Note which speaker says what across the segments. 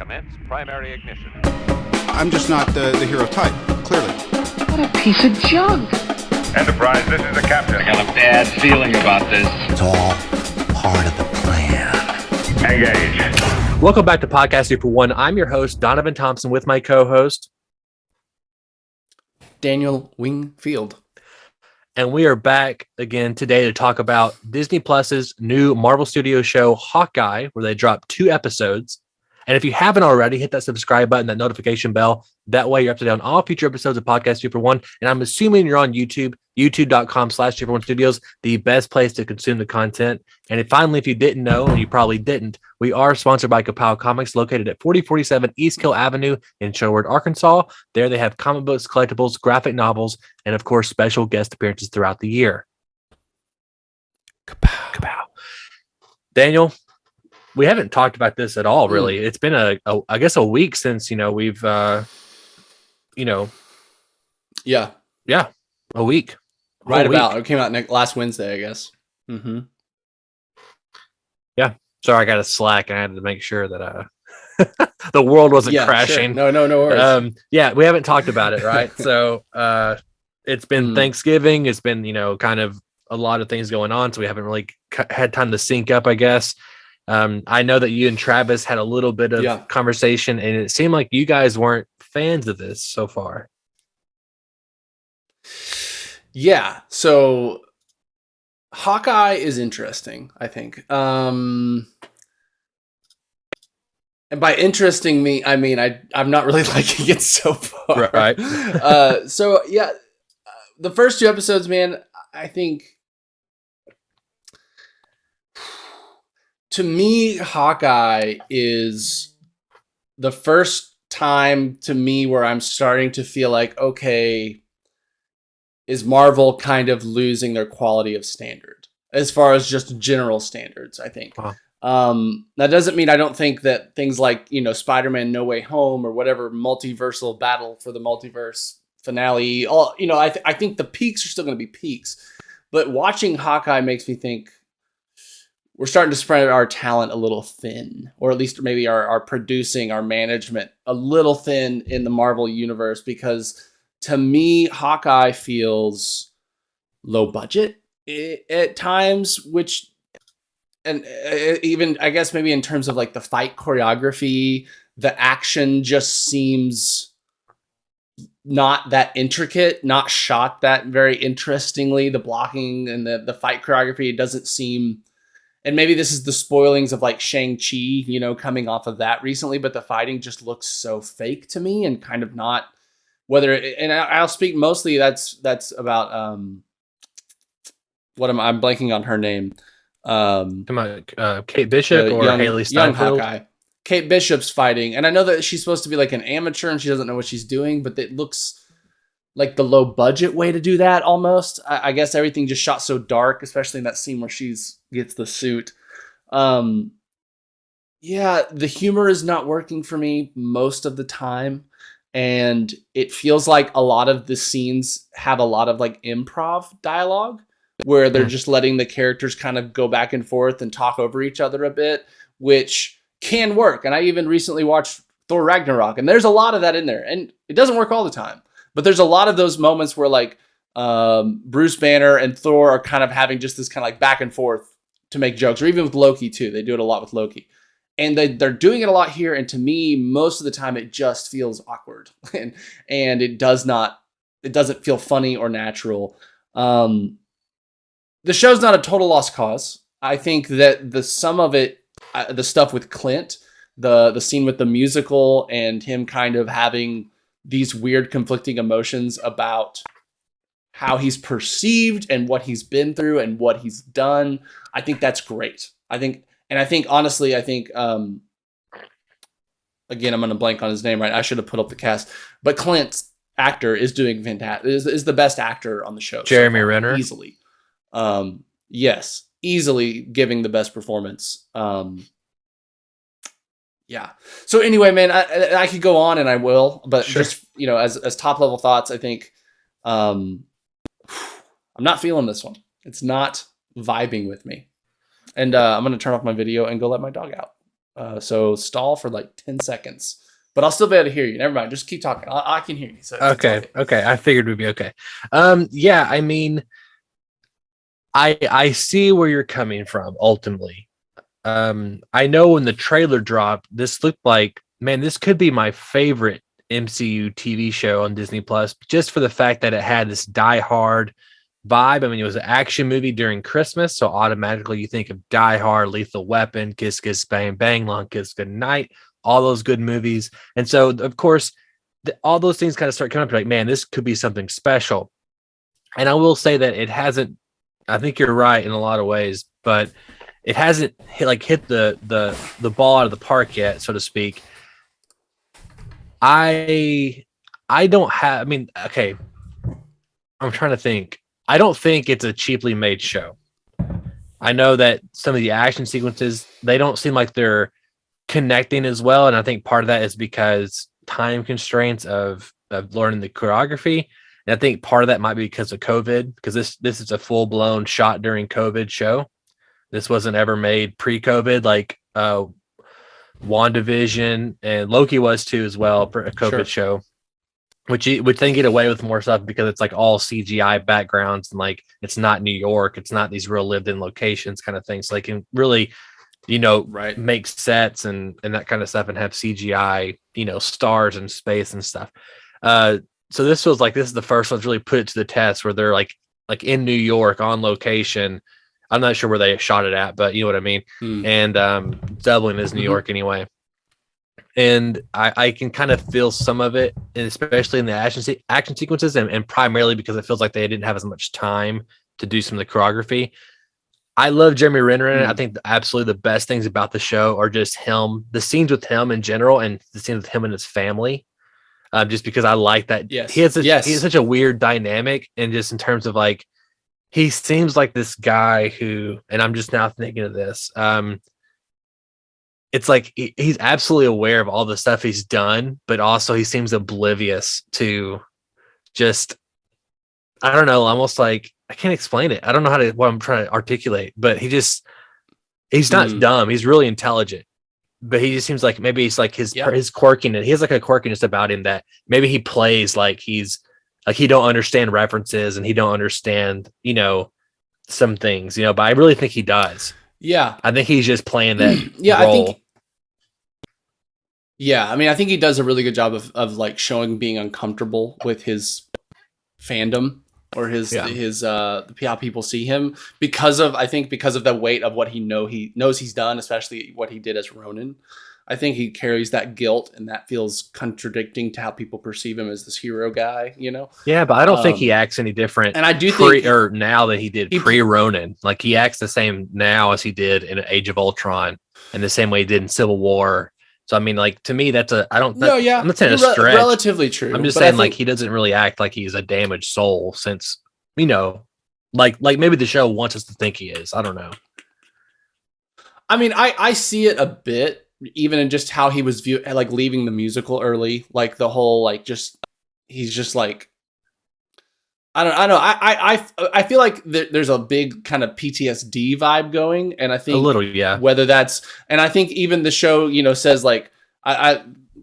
Speaker 1: Commence primary ignition.
Speaker 2: I'm just not the hero type, clearly.
Speaker 3: What a piece of junk.
Speaker 1: Enterprise, this is the captain.
Speaker 4: I got a bad feeling about this.
Speaker 5: It's all part of the plan.
Speaker 1: Engage.
Speaker 6: Welcome back to Podcast Super One. I'm your host, Donovan Thompson, with my co-host,
Speaker 7: Daniel Wingfield.
Speaker 6: and we are back again today to talk about Disney Plus's new Marvel Studios show, Hawkeye, where they dropped 2 episodes. And if you haven't already, hit that subscribe button, that notification bell. That way you're up to date on all future episodes of Podcast Super One. And I'm assuming you're on YouTube, youtube.com/Super One Studios, the best place to consume the content. And finally, if you didn't know, and you probably didn't, we are sponsored by Kapow Comics, located at 4047 East Kill Avenue in Sherwood, Arkansas. There they have comic books, collectibles, graphic novels, and of course, special guest appearances throughout the year. Kapow. Daniel, we haven't talked about this at all, really. It's been I guess a week since, we've,
Speaker 7: Yeah.
Speaker 6: a week.
Speaker 7: Right
Speaker 6: Whole
Speaker 7: about.
Speaker 6: week.
Speaker 7: It came out last Wednesday, I guess. Mm-hmm.
Speaker 6: Yeah. Sorry, I got a Slack. I had to make sure that the world wasn't crashing.
Speaker 7: Sure. No worries.
Speaker 6: Yeah, we haven't talked about it, right? So it's been Thanksgiving. It's been, kind of a lot of things going on. So we haven't really had time to sync up, I guess. I know that you and Travis had a little bit of conversation, and it seemed like you guys weren't fans of this so far.
Speaker 7: Yeah. So Hawkeye is interesting, I think. And by interesting I mean I'm not really liking it so far.
Speaker 6: Right.
Speaker 7: So yeah, the first 2 episodes, man, I think to me, Hawkeye is the first time to me where I'm starting to feel like, okay, is Marvel kind of losing their quality of standard as far as just general standards, I think. Wow. That doesn't mean I don't think that things like, Spider-Man No Way Home or whatever multiversal battle for the multiverse finale, I think the peaks are still going to be peaks. But watching Hawkeye makes me think we're starting to spread our talent a little thin, or at least maybe our producing, our management a little thin in the Marvel universe, because to me, Hawkeye feels low budget at times, and even I guess maybe in terms of like the fight choreography, the action just seems not that intricate, not shot that very interestingly. The blocking and the fight choreography, it doesn't seem. And maybe this is the spoilings of like Shang-Chi, coming off of that recently, but the fighting just looks so fake to me and kind of not and I'll speak mostly that's about, I'm blanking on her name.
Speaker 6: Come on, Kate Bishop or Hailee Steinfeld?
Speaker 7: Young Hawkeye. Kate Bishop's fighting. And I know that she's supposed to be like an amateur and she doesn't know what she's doing, but it looks like the low budget way to do that almost. I guess everything just shot so dark, especially in that scene where gets the suit. The humor is not working for me most of the time. And it feels like a lot of the scenes have a lot of like improv dialogue where they're just letting the characters kind of go back and forth and talk over each other a bit, which can work. And I even recently watched Thor Ragnarok, and there's a lot of that in there. And it doesn't work all the time. But there's a lot of those moments where like Bruce Banner and Thor are kind of having just this kind of like back and forth to make jokes, or even with Loki too. They do it a lot with Loki. And they're doing it a lot here. And to me, most of the time, it just feels awkward. and it doesn't feel funny or natural. The show's not a total lost cause. I think that some of it, the stuff with Clint, the scene with the musical and him kind of having these weird conflicting emotions about how he's perceived and what he's been through and what he's done. I think that's great. I think honestly, again, I'm going to blank on his name, right? I should have put up the cast, but Clint's actor is doing fantastic, is the best actor on the show.
Speaker 6: Jeremy Renner.
Speaker 7: Easily. Yes. Easily giving the best performance. Yeah. So anyway, man, I could go on and I will, but just, as top level thoughts, I think, I'm not feeling this one. It's not vibing with me. And I'm going to turn off my video and go let my dog out. So stall for like 10 seconds. But I'll still be able to hear you. Never mind. Just keep talking. I can hear you. So
Speaker 6: Okay. I figured we'd be okay. Yeah, I mean, I see where you're coming from ultimately. I know when the trailer dropped, this looked like, man, this could be my favorite MCU TV show on Disney Plus, just for the fact that it had this Die Hard vibe. I mean, it was an action movie during Christmas, so automatically you think of Die Hard, Lethal Weapon, Kiss Kiss Bang Bang, Long Kiss Goodnight, all those good movies. And so, of course, all those things kind of start coming up like, man, this could be something special. And I will say that it hasn't, I think you're right in a lot of ways, but it hasn't hit the ball out of the park yet, so to speak. I don't have, I mean, okay, I'm trying to think. I don't think it's a cheaply made show. I know that some of the action sequences, they don't seem like they're connecting as well. And I think part of that is because time constraints of learning the choreography. And I think part of that might be because of COVID, because this is a full-blown shot during COVID show. This wasn't ever made pre-COVID, like WandaVision, and Loki was too as well, for a COVID show. Which then get away with more stuff because it's like all CGI backgrounds and like it's not New York, it's not these real lived in locations kind of things. So they can really, make sets and that kind of stuff and have CGI, stars and space and stuff. So this feels like this is the first one's really put it to the test where they're like in New York on location. I'm not sure where they shot it at, but you know what I mean. And Dublin is New York anyway. And I can kind of feel some of it, and especially in the action sequences, and primarily because it feels like they didn't have as much time to do some of the choreography. I love Jeremy Renner in it. I think absolutely the best things about the show are just him, the scenes with him in general, and the scenes with him and his family. Just because I like that.
Speaker 7: Yes.
Speaker 6: He has such a weird dynamic, and just in terms of like, he seems like this guy who, and I'm just now thinking of this. It's like he's absolutely aware of all the stuff he's done, but also he seems oblivious to just, I don't know, almost like, I can't explain it. I don't know what I'm trying to articulate, but he's not dumb. He's really intelligent, but he just seems like maybe it's like his quirkiness. He has like a quirkiness about him that maybe he plays like he's like, he don't understand references and he don't understand, some things, but I really think he does.
Speaker 7: Yeah.
Speaker 6: I think he's just playing that role.
Speaker 7: I think he does a really good job of like showing being uncomfortable with his fandom or his how people see him because of the weight of what he knows he's done, especially what he did as Ronin. I think he carries that guilt, and that feels contradicting to how people perceive him as this hero guy,
Speaker 6: Yeah, but I don't think he acts any different.
Speaker 7: And I do think
Speaker 6: now that he did pre-Ronin, like he acts the same now as he did in Age of Ultron, and the same way he did in Civil War. So I mean, like, to me, that's I'm not saying a stretch.
Speaker 7: Relatively true.
Speaker 6: I'm just saying like he doesn't really act like he's a damaged soul, since like maybe the show wants us to think he is. I don't know.
Speaker 7: I mean, I see it a bit, even in just how he was viewed, like leaving the musical early, like the whole like he's just like, I don't know. I feel like there's a big kind of PTSD vibe going, and I think
Speaker 6: a little, yeah.
Speaker 7: Whether that's, and I think even the show, says like,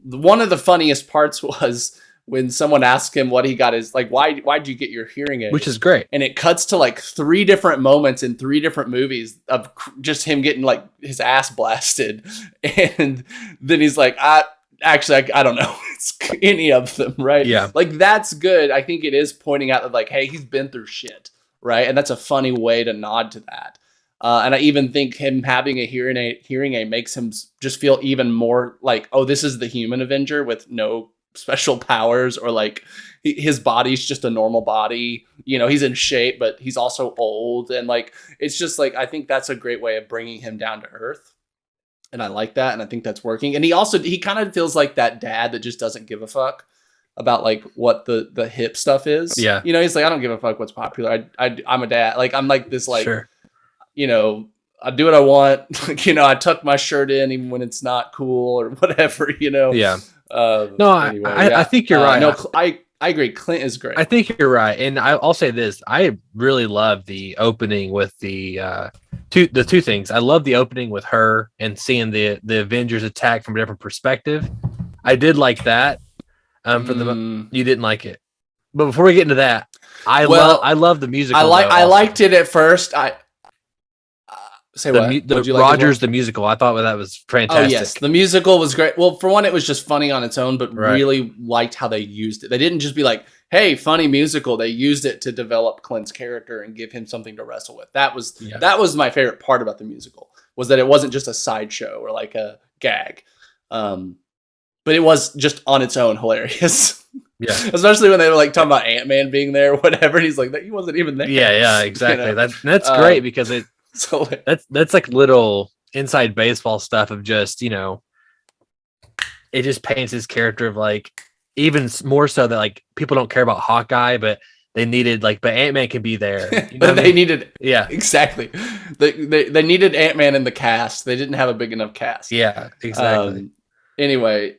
Speaker 7: one of the funniest parts was when someone asked him what he got is like, why'd you get your hearing aid?
Speaker 6: Which is great.
Speaker 7: And it cuts to like 3 different moments in 3 different movies of just him getting like his ass blasted, and then he's like, I don't know. It's any of them, right?
Speaker 6: Yeah.
Speaker 7: Like, that's good. I think it is pointing out that like, hey, he's been through shit, right? And that's a funny way to nod to that. And I even think him having a hearing aid makes him just feel even more like, oh, this is the human Avenger with no special powers, or like his body's just a normal body. He's in shape, but he's also old. And like, it's just like, I think that's a great way of bringing him down to earth. And I like that, and I think that's working. And he kind of feels like that dad that just doesn't give a fuck about like what the hip stuff is.
Speaker 6: Yeah.
Speaker 7: He's like, I don't give a fuck what's popular. I'm a dad. Like, I'm like this, like,
Speaker 6: sure.
Speaker 7: I do what I want. I tuck my shirt in even when it's not cool or whatever,
Speaker 6: Yeah.
Speaker 7: Anyway,
Speaker 6: I think you're right.
Speaker 7: No, I agree. Clint is great.
Speaker 6: I think you're right. And I'll say this. I really love the opening with the the two things. I love the opening with her and seeing the Avengers attack from a different perspective. I did like that. You didn't like it, but before we get into that, I love the musical.
Speaker 7: I liked it at first. Say what?
Speaker 6: The Rogers the musical. I thought that was fantastic.
Speaker 7: Oh yes, the musical was great. Well, for one, it was just funny on its own, but really liked how they used it. They didn't just be like, "Hey, funny musical." They used it to develop Clint's character and give him something to wrestle with. That was my favorite part about the musical, was that it wasn't just a sideshow or like a gag, but it was just on its own hilarious.
Speaker 6: Yeah,
Speaker 7: especially when they were like talking about Ant-Man being there or whatever. And he's like, he wasn't even there.
Speaker 6: Yeah, exactly. You know? That's great because it.
Speaker 7: So
Speaker 6: that's like little inside baseball stuff of just, you know, it just paints his character of like even more so that like people don't care about Hawkeye, but they needed like, but Ant-Man can be there. You know
Speaker 7: they needed,
Speaker 6: yeah,
Speaker 7: exactly. They needed Ant-Man in the cast. They didn't have a big enough cast.
Speaker 6: Yeah, exactly.
Speaker 7: Anyway,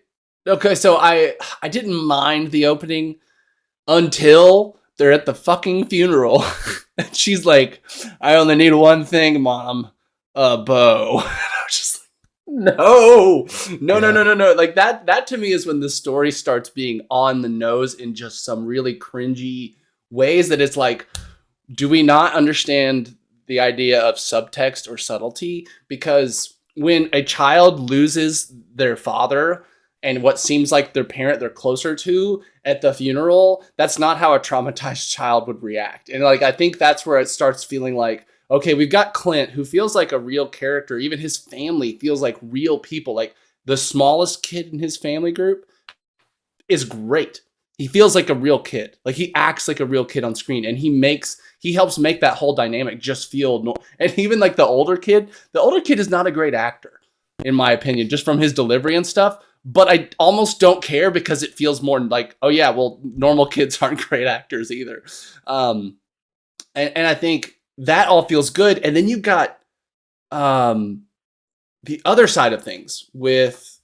Speaker 7: okay, so I didn't mind the opening until they're at the fucking funeral. And she's like, I only need one thing, Mom. A bow. And I was just like, no. Like that to me is when the story starts being on the nose in just some really cringy ways that it's like, do we not understand the idea of subtext or subtlety? Because when a child loses their father and what seems like their parent they're closer to at the funeral, that's not how a traumatized child would react. And like, I think that's where it starts feeling like, okay, we've got Clint, who feels like a real character. Even his family feels like real people. Like the smallest kid in his family group is great. He feels like a real kid. Like he acts like a real kid on screen, and he helps make that whole dynamic just feel and even like the older kid is not a great actor, in my opinion, just from his delivery and stuff. But I almost don't care because it feels more like, oh yeah, well, normal kids aren't great actors either. And I think that all feels good. And then you've got the other side of things with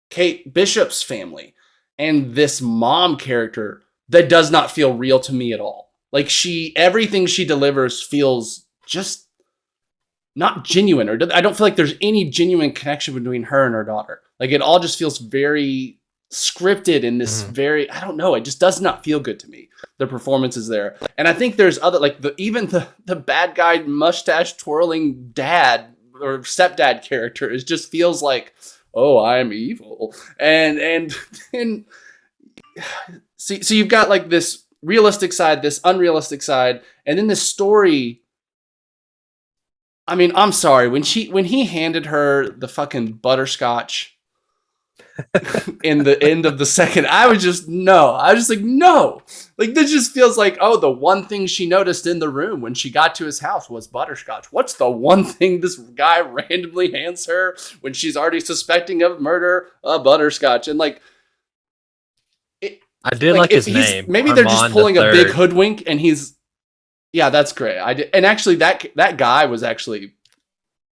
Speaker 7: Kate Bishop's family and this mom character that does not feel real to me at all. Like everything she delivers feels just not genuine, or I don't feel like there's any genuine connection between her and her daughter. Like it all just feels very scripted in this very, I don't know, it just does not feel good to me. The performance is there. And I think there's other, like even the bad guy mustache twirling dad or stepdad character is just feels like, oh, I'm evil. And so you've got like this realistic side, this unrealistic side, and then this story. I mean, I'm sorry, when he handed her the fucking butterscotch in the end of the second, I was just like, no. Like this just feels like, oh, the one thing she noticed in the room when she got to his house was butterscotch. What's the one thing this guy randomly hands her when she's already suspecting of murder? A butterscotch. And like,
Speaker 6: I did like his name.
Speaker 7: Maybe they're just pulling a big hoodwink, and yeah, that's great. I did, and actually that guy was actually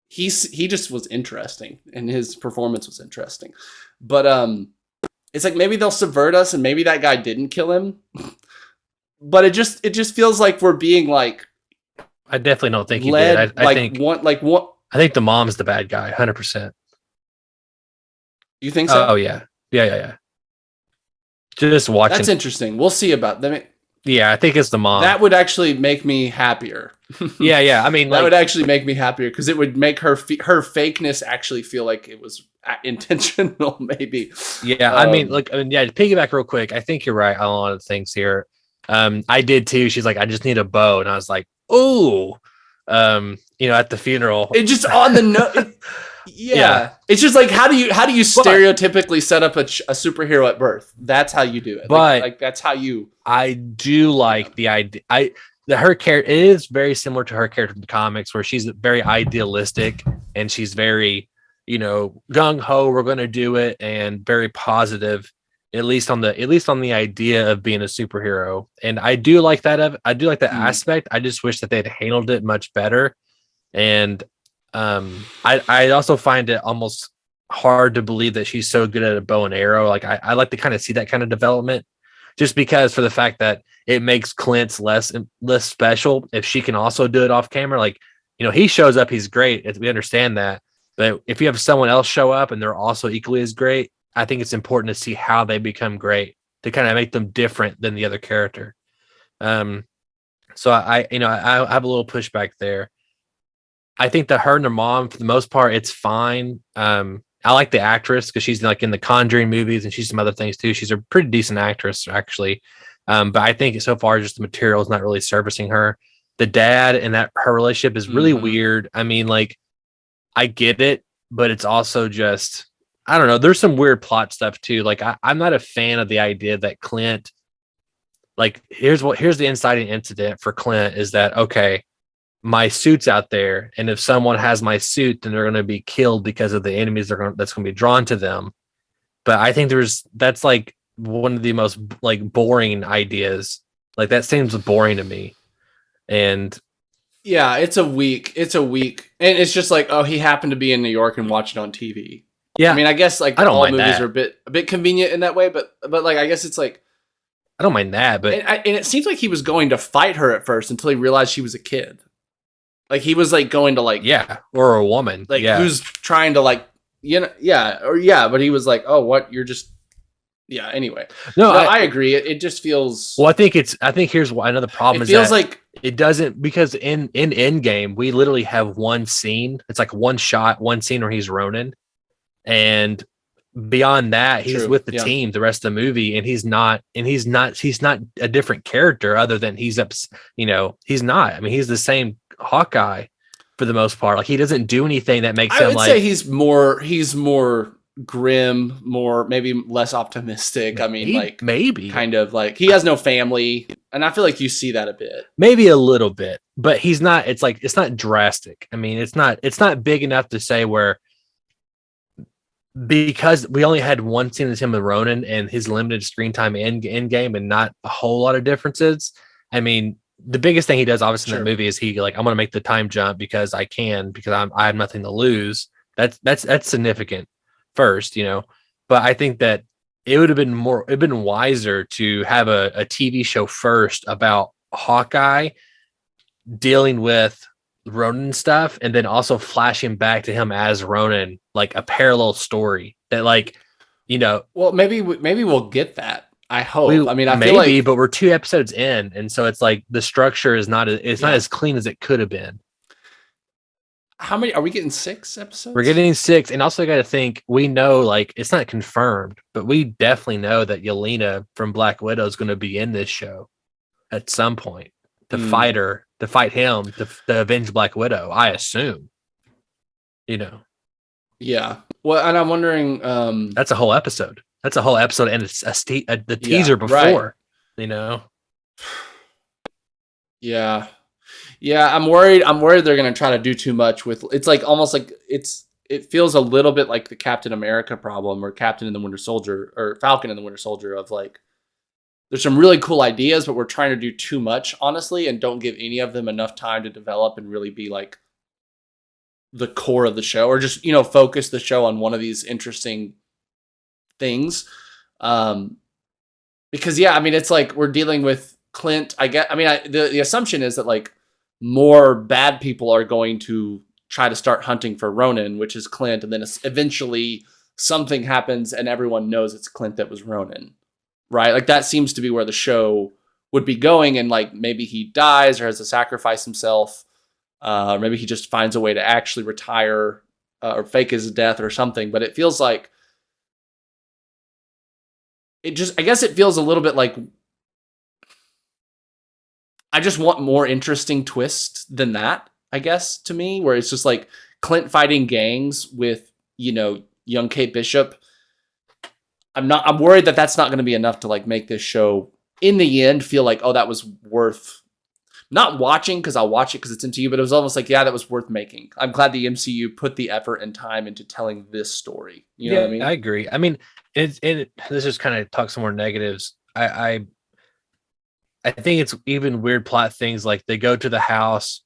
Speaker 7: he just was interesting, and his performance was interesting. But it's like maybe they'll subvert us, and maybe that guy didn't kill him. But it just feels like we're being like.
Speaker 6: I definitely don't think he did. I think
Speaker 7: what?
Speaker 6: I think the mom's the bad guy, 100%.
Speaker 7: You think so?
Speaker 6: Oh yeah. Just watching.
Speaker 7: That's interesting. We'll see about them.
Speaker 6: Yeah, I think it's the mom.
Speaker 7: That would actually make me happier.
Speaker 6: Yeah. I mean,
Speaker 7: that would actually make me happier because it would make her fakeness actually feel like it was intentional, maybe.
Speaker 6: Yeah, to piggyback real quick. I think you're right on a lot of things here. I did too. She's like, I just need a bow, and I was like, oh, at the funeral.
Speaker 7: It just on the note. Yeah. It's just like how do you stereotypically set up a superhero at birth? That's how you do it.
Speaker 6: But
Speaker 7: like that's how you.
Speaker 6: I do like the idea. Her character, it is very similar to her character in the comics, where she's very idealistic and she's very, gung ho. We're going to do it, and very positive, at least on the idea of being a superhero. And I do like that. I do like that aspect. I just wish that they'd handled it much better. And I also find it almost hard to believe that she's so good at a bow and arrow. Like I like to kind of see that kind of development, just because for the fact that it makes Clint's less special if she can also do it off camera. Like he shows up, he's great. We understand that. But if you have someone else show up and they're also equally as great, I think it's important to see how they become great to kind of make them different than the other character. So I have a little pushback there. I think that her and her mom, for the most part, it's fine. I like the actress because she's like in the Conjuring movies and she's some other things too. She's a pretty decent actress, actually. But I think so far, just the material is not really servicing her. The dad and her relationship is really weird. I mean, like, I get it, but it's also just, I don't know. There's some weird plot stuff too. Like, I'm not a fan of the idea that Clint, like, here's the inciting incident for Clint is that, okay, my suit's out there, and if someone has my suit, then they're going to be killed because of the enemies that's going to be drawn to them. But I think that's like one of the most like boring ideas. Like, that seems boring to me. And
Speaker 7: yeah, it's a week, and it's just like, oh, he happened to be in New York and watch it on TV. Yeah, I mean, I guess like all movies are a bit convenient in that way, but like, I guess it's like,
Speaker 6: I don't mind that, but
Speaker 7: and it seems like he was going to fight her at first until he realized she was a kid. Like, he was like going to like,
Speaker 6: or a woman,
Speaker 7: like who's trying to like, but he was like, oh, what? You're just, anyway. No, I agree. It just feels.
Speaker 6: Well, I think here's why another problem is
Speaker 7: feels like
Speaker 6: it doesn't, because in Endgame we literally have one scene. It's like one shot, one scene where he's Ronin, and beyond that, he's with the team the rest of the movie, and he's not a different character other than he's not. I mean, he's the same Hawkeye for the most part. Like, he doesn't do anything that makes him like. I would say he's more grim, maybe less optimistic. I mean, maybe
Speaker 7: kind of like he has no family, and I feel like you see that a bit.
Speaker 6: Maybe a little bit, but he's not. It's like, it's not drastic. I mean, it's not big enough to say where. Because we only had one scene with him with Ronan and his limited screen time in game and not a whole lot of differences. I mean, the biggest thing he does obviously in that movie is he like, I'm going to make the time jump because I can, because I have nothing to lose. That's significant first, but I think that it'd been wiser to have a TV show first about Hawkeye dealing with Ronan stuff, and then also flashing back to him as Ronan, like a parallel story that, like,
Speaker 7: well, maybe we'll get that. I hope. I mean, I feel like,
Speaker 6: but we're 2 episodes in, and so it's like the structure is not as clean as it could have been.
Speaker 7: How many are we getting? 6 episodes?
Speaker 6: We're getting 6, and also got to think, we know, like, it's not confirmed, but we definitely know that Yelena from Black Widow is going to be in this show at some point to fight her. To fight him, to avenge Black Widow, I assume.
Speaker 7: Yeah. Well, and I'm wondering.
Speaker 6: That's a whole episode. And it's the teaser before. Right.
Speaker 7: Yeah. Yeah, I'm worried they're gonna try to do too much with. It's like almost like it feels a little bit like the Captain America problem, or Captain and the Winter Soldier, or Falcon and the Winter Soldier, of like, there's some really cool ideas, but we're trying to do too much, honestly, and don't give any of them enough time to develop and really be like the core of the show, or just, focus the show on one of these interesting things. Because I mean, it's like we're dealing with Clint. The assumption is that like more bad people are going to try to start hunting for Ronan, which is Clint, and then eventually something happens and everyone knows it's Clint that was Ronan. Right? Like, that seems to be where the show would be going. And like, maybe he dies or has to sacrifice himself. Or maybe he just finds a way to actually retire or fake his death or something. But it feels like I guess it feels a little bit like I just want more interesting twists than that, I guess, to me, where it's just like Clint fighting gangs with, young Kate Bishop. I'm worried that that's not going to be enough to like make this show in the end feel like, oh, that was worth not watching, because I'll watch it because it's MCU, but it was almost like, that was worth making. I'm glad the MCU put the effort and time into telling this story. You know what I mean?
Speaker 6: I agree. I mean, this is kind of talk some more negatives. I think it's even weird plot things, like they go to the house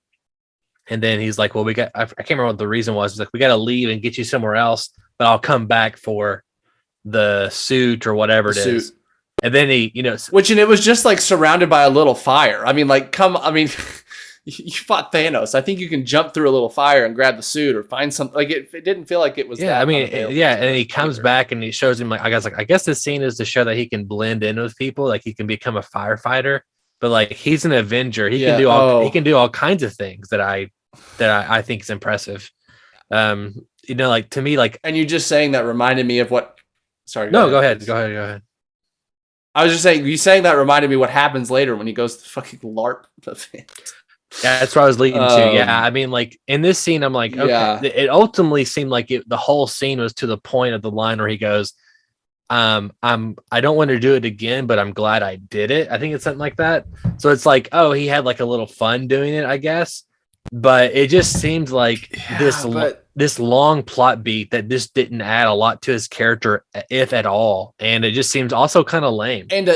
Speaker 6: and then he's like, well, I can't remember what the reason was. He's like, we got to leave and get you somewhere else, but I'll come back for the suit or whatever it is. And then he,
Speaker 7: which, and it was just like surrounded by a little fire. I mean, like, you fought Thanos. I think you can jump through a little fire and grab the suit or find something. Like it didn't feel like it was.
Speaker 6: Yeah,
Speaker 7: that
Speaker 6: I mean,
Speaker 7: unavailable
Speaker 6: yeah,
Speaker 7: to
Speaker 6: and he
Speaker 7: him
Speaker 6: comes
Speaker 7: either.
Speaker 6: back and he shows him I guess this scene is to show that he can blend in with people, like he can become a firefighter. But like he's an Avenger, he
Speaker 7: Yeah.
Speaker 6: can do all kinds of things that I think is impressive. Like to me, like
Speaker 7: And you just saying that reminded me of what. Sorry.
Speaker 6: go ahead.
Speaker 7: please.
Speaker 6: Go ahead.
Speaker 7: I was just saying, you saying that reminded me what happens later when he goes to the fucking LARP event.
Speaker 6: Yeah, that's what I was leading to. Yeah,
Speaker 7: Um,
Speaker 6: I mean, like in this scene, I'm like, okay.
Speaker 7: Yeah.
Speaker 6: It ultimately seemed like the whole scene was to the point of the line where he goes, I don't want to do it again, but I'm glad I did it. I think it's something like that. So it's like, oh, he had like a little fun doing it, I guess. But it just seemed like this long plot beat that just didn't add a lot to his character, if at all. And it just seems also kind of lame.
Speaker 7: And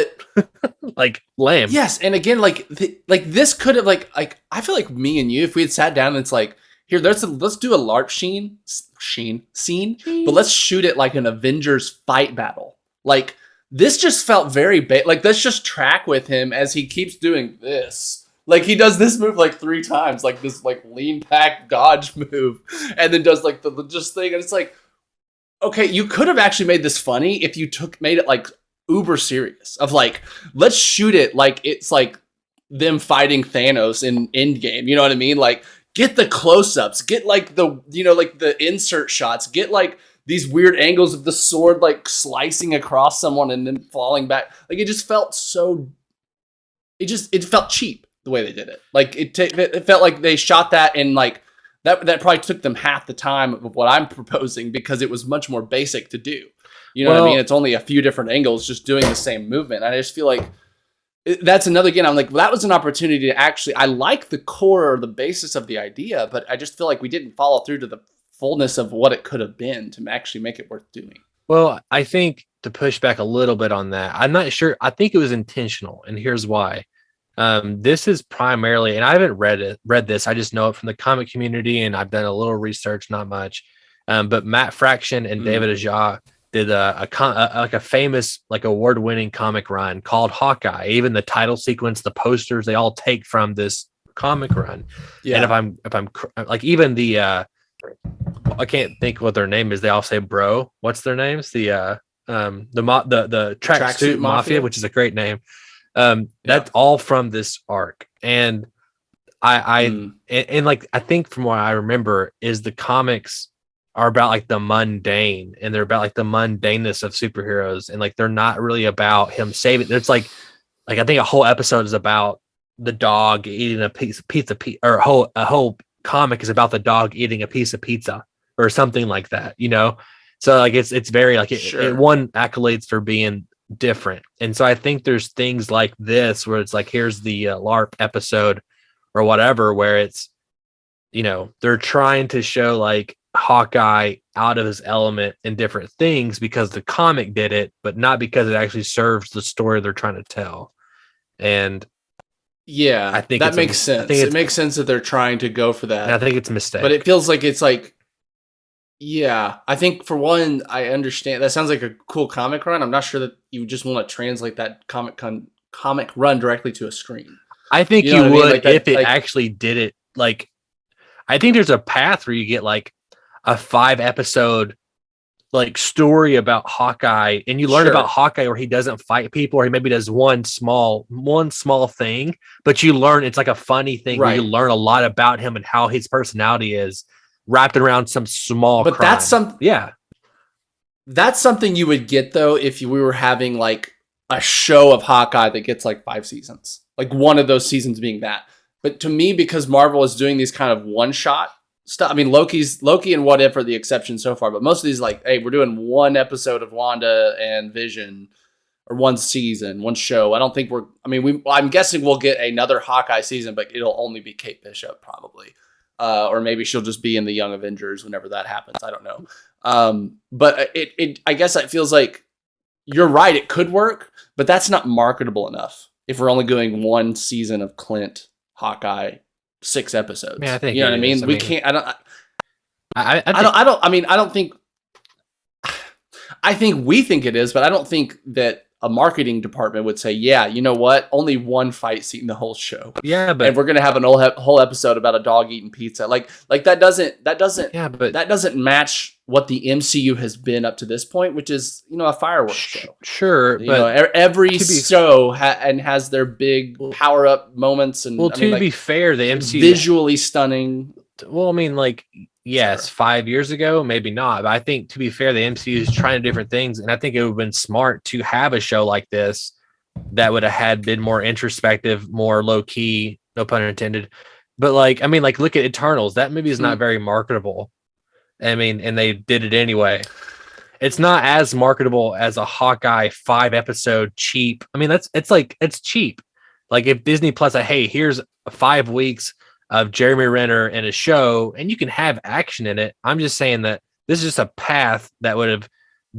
Speaker 6: Like lame.
Speaker 7: yes, and again, like this could have like I feel like me and you, if we had sat down and it's like, here, let's do a LARP scene, but let's shoot it like an Avengers fight battle. Like this just felt very like let's just track with him as he keeps doing this. Like he does this move like 3 times, like this like lean back dodge move, and then does like the just thing, and it's like, okay, you could have actually made this funny if you made it like uber serious of like, let's shoot it like it's like them fighting Thanos in Endgame. You know what I mean? Like get the close-ups, get like the like the insert shots, get like these weird angles of the sword like slicing across someone and then falling back. Like it just felt so. It felt cheap the way they did it. Like it felt like they shot that in like that probably took them half the time of what I'm proposing because it was much more basic to do. You know what I mean? It's only a few different angles just doing the same movement. I just feel like that's another, again, I'm like, well, that was an opportunity to actually, I like the core or the basis of the idea, but I just feel like we didn't follow through to the fullness of what it could have been to actually make it worth doing.
Speaker 6: Well, I think to push back a little bit on that, I'm not sure. I think it was intentional, and here's why. This is primarily, and I haven't read this. I just know it from the comic community, and I've done a little research, not much. But Matt Fraction and David Aja did a famous, like award-winning comic run called Hawkeye. Even the title sequence, the posters, they all take from this comic run. Yeah. And if I'm like, even the I can't think what their name is. They all say bro. What's their names? The Tracksuit Mafia, which is a great name. That's all from this arc. And I think from what I remember is the comics are about like the mundane, and they're about like the mundaneness of superheroes, and like they're not really about him saving. It's like I think a whole episode is about the dog eating a piece of pizza, or a whole comic is about the dog eating a piece of pizza or something like that, you know? So like it's very like it won accolades for being different. And so I think there's things like this where it's like, here's the LARP episode or whatever, where it's, you know, they're trying to show like Hawkeye out of his element in different things because the comic did it, but not because it actually serves the story they're trying to tell. And
Speaker 7: yeah,
Speaker 6: I think
Speaker 7: that makes sense. It makes sense that they're trying to go for that.
Speaker 6: And I think it's a mistake.
Speaker 7: But it feels like it's like, yeah, I think for one, I understand. That sounds like a cool comic run. I'm not sure that you just want to translate that comic run directly to a screen.
Speaker 6: I think you would if it actually did it. Like, I think there's a path where you get like a 5-episode like story about Hawkeye, and you learn about Hawkeye where he doesn't fight people, or he maybe does one small thing, but you learn it's like a funny thing where you learn a lot about him and how his personality is wrapped around some small crime.
Speaker 7: That's something you would get though if we were having like a show of Hawkeye that gets like 5 seasons, like one of those seasons being that. But to me, because Marvel is doing these kind of one-shot stuff, I mean, Loki and What If are the exception so far, but most of these like, hey, we're doing one episode of Wanda and Vision, or one season, one show. I don't think I'm guessing we'll get another Hawkeye season, but it'll only be Kate Bishop probably. Or maybe she'll just be in the Young Avengers whenever that happens. I don't know. But I guess it feels like you're right. It could work, but that's not marketable enough if we're only doing one season of Clint Hawkeye, 6 episodes.
Speaker 6: Yeah, I think
Speaker 7: you know what I mean. We can't. I think we think it is, but I don't think that a marketing department would say, yeah, you know what? Only one fight scene in the whole show.
Speaker 6: Yeah, but
Speaker 7: And we're gonna have an whole episode about a dog eating pizza. Like that doesn't match what the MCU has been up to this point, which is, you know, a fireworks show.
Speaker 6: Sure,
Speaker 7: You
Speaker 6: but
Speaker 7: know, every show has their big power up moments. And
Speaker 6: well, to be fair, the MCU
Speaker 7: visually stunning.
Speaker 6: Well, I mean, like, yes, 5 years ago, maybe not. But I think, to be fair, the MCU is trying different things, and I think it would have been smart to have a show like this that would have been more introspective, more low key, no pun intended. But like, I mean, like, look at Eternals. That movie is not very marketable. I mean, and they did it anyway. It's not as marketable as a Hawkeye 5-episode cheap. I mean, it's cheap. Like if Disney Plus, hey, here's 5 weeks of Jeremy Renner in a show, and you can have action in it. I'm just saying that this is just a path that would have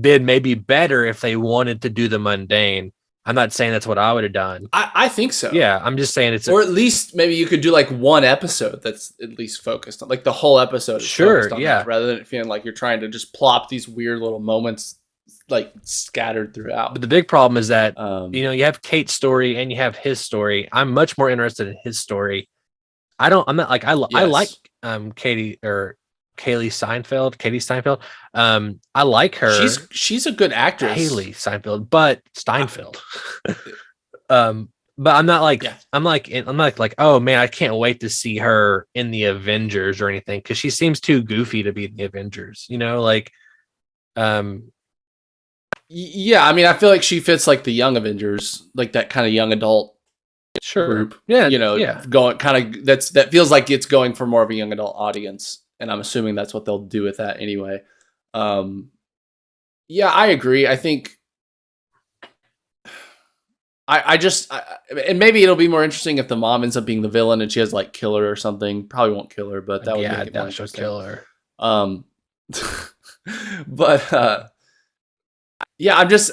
Speaker 6: been maybe better if they wanted to do the mundane. I'm not saying that's what I would have done.
Speaker 7: I think so.
Speaker 6: Yeah, I'm just saying
Speaker 7: or at least maybe you could do like one episode that's at least focused on, like the whole episode is focused on that, rather than feeling like you're trying to just plop these weird little moments like scattered throughout.
Speaker 6: But the big problem is that you know, you have Kate's story and you have his story. I'm much more interested in his story. I like Hailee Steinfeld. I like her.
Speaker 7: She's a good actress.
Speaker 6: Hailee Steinfeld, but Steinfeld. But I'm not like I'm like oh man, I can't wait to see her in the Avengers or anything, because she seems too goofy to be in the Avengers. You know, like
Speaker 7: yeah, I mean, I feel like she fits like the young Avengers, like that kind of young adult group.
Speaker 6: Yeah,
Speaker 7: you know, going kind of that feels like it's going for more of a young adult audience, and I'm assuming that's what they'll do with that anyway. Yeah, I agree. I think and maybe it'll be more interesting if the mom ends up being the villain and she has like kill her or something. Probably won't kill her, but that would make it more interesting.
Speaker 6: Kill her.
Speaker 7: But yeah, I guess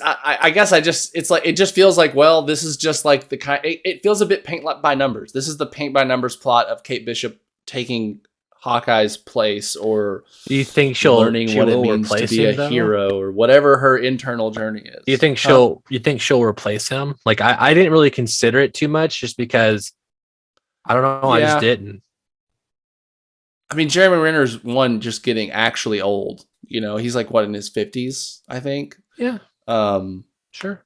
Speaker 7: it's like, it just feels like, well, this is just like the kind, it feels a bit paint by numbers. This is the paint by numbers plot of Kate Bishop taking Hawkeye's place, or
Speaker 6: do you think
Speaker 7: learning what it means to be a hero, or whatever her internal journey is?
Speaker 6: Do you think she'll replace him? Like I didn't really consider it too much, just because I don't know. I just didn't.
Speaker 7: I mean, Jeremy Renner's just getting actually old. You know, he's like what, in his 50s, I think.
Speaker 6: Yeah. Sure.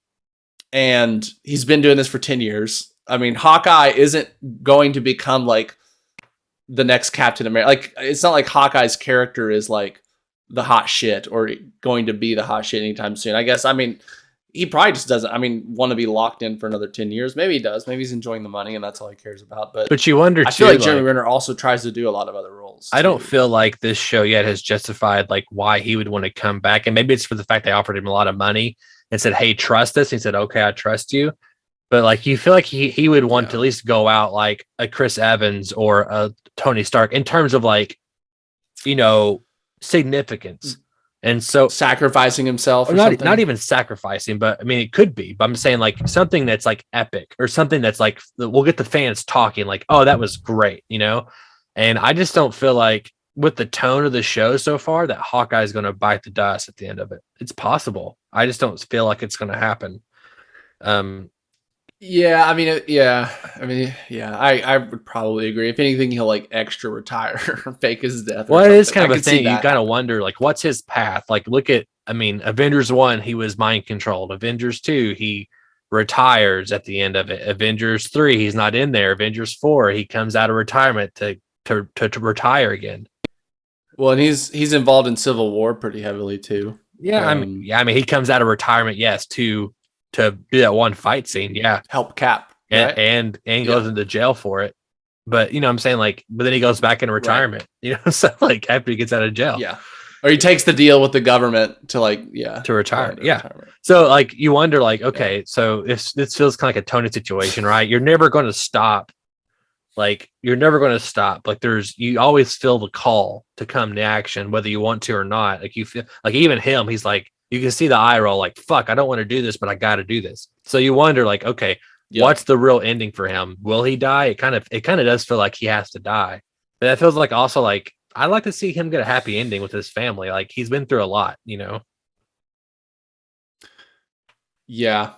Speaker 7: And he's been doing this for 10 years. I mean, Hawkeye isn't going to become like the next Captain America. Like, it's not like Hawkeye's character is like the hot shit or going to be the hot shit anytime soon. I guess, I mean, he probably just doesn't, want to be locked in for another 10 years. Maybe he does. Maybe he's enjoying the money and that's all he cares about. But
Speaker 6: you wonder,
Speaker 7: I feel like Jeremy Renner also tries to do a lot of other roles.
Speaker 6: I don't feel like this show yet has justified like why he would want to come back. And maybe it's for the fact they offered him a lot of money and said, hey, trust us. He said, okay, I trust you. But like, you feel like he would want to at least go out like a Chris Evans or a Tony Stark in terms of like, you know, significance. And so
Speaker 7: sacrificing himself, or
Speaker 6: not even sacrificing, but I mean, it could be, but I'm saying like something that's like epic, or something that's like, we'll get the fans talking like, oh, that was great, you know? And I just don't feel like with the tone of the show so far that Hawkeye is going to bite the dust at the end of it. It's possible. I just don't feel like it's going to happen.
Speaker 7: I would probably agree. If anything, he'll like extra retire, fake his death.
Speaker 6: Well, it is kind of a thing. You kind of wonder, like, what's his path? Like, look at, Avengers 1, he was mind controlled. Avengers 2, he retires at the end of it. Avengers 3, he's not in there. Avengers 4, he comes out of retirement to retire again.
Speaker 7: Well, and he's involved in Civil War pretty heavily too.
Speaker 6: Yeah, he comes out of retirement, yes, to do that one fight scene,
Speaker 7: help Cap,
Speaker 6: right? and goes into jail for it. But you know what I'm saying, like, but then he goes back into retirement, you know, so like after he gets out of jail,
Speaker 7: or he takes the deal with the government to
Speaker 6: to retire, So like you wonder, like, okay, so if this feels kind of like a Tony situation, right? You're never going to stop. Like, you always feel the call to come to action, whether you want to or not. Like, you feel like even him, he's like, you can see the eye roll, like, fuck, I don't want to do this, but I got to do this. So you wonder, like, okay, what's the real ending for him? Will he die? It kind of does feel like he has to die. But that feels like also like, I'd like to see him get a happy ending with his family. Like, he's been through a lot, you know?
Speaker 7: Yeah.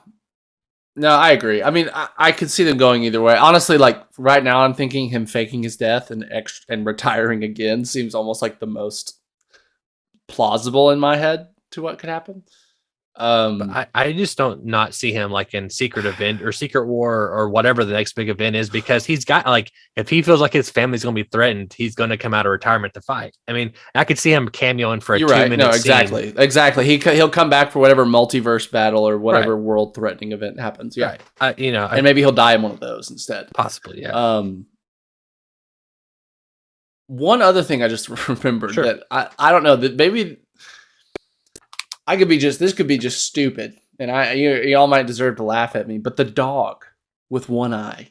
Speaker 7: No, I agree. I mean, I could see them going either way. Honestly, like right now, I'm thinking him faking his death and retiring again seems almost like the most plausible in my head to what could happen.
Speaker 6: But I just don't not see him like in Secret Event or Secret War or whatever the next big event is, because he's got like, if he feels like his family's going to be threatened, he's going to come out of retirement to fight. I mean, I could see him cameoing for a
Speaker 7: You're
Speaker 6: 2-minute
Speaker 7: right. No,
Speaker 6: scene.
Speaker 7: exactly. He'll come back for whatever multiverse battle or whatever world threatening event happens. Yeah,
Speaker 6: Right.
Speaker 7: And maybe he'll die in one of those instead.
Speaker 6: Possibly. Yeah.
Speaker 7: One other thing I just remembered
Speaker 6: Sure.
Speaker 7: that I don't know, that maybe this could be just stupid, and y'all might deserve to laugh at me, but the dog with one eye.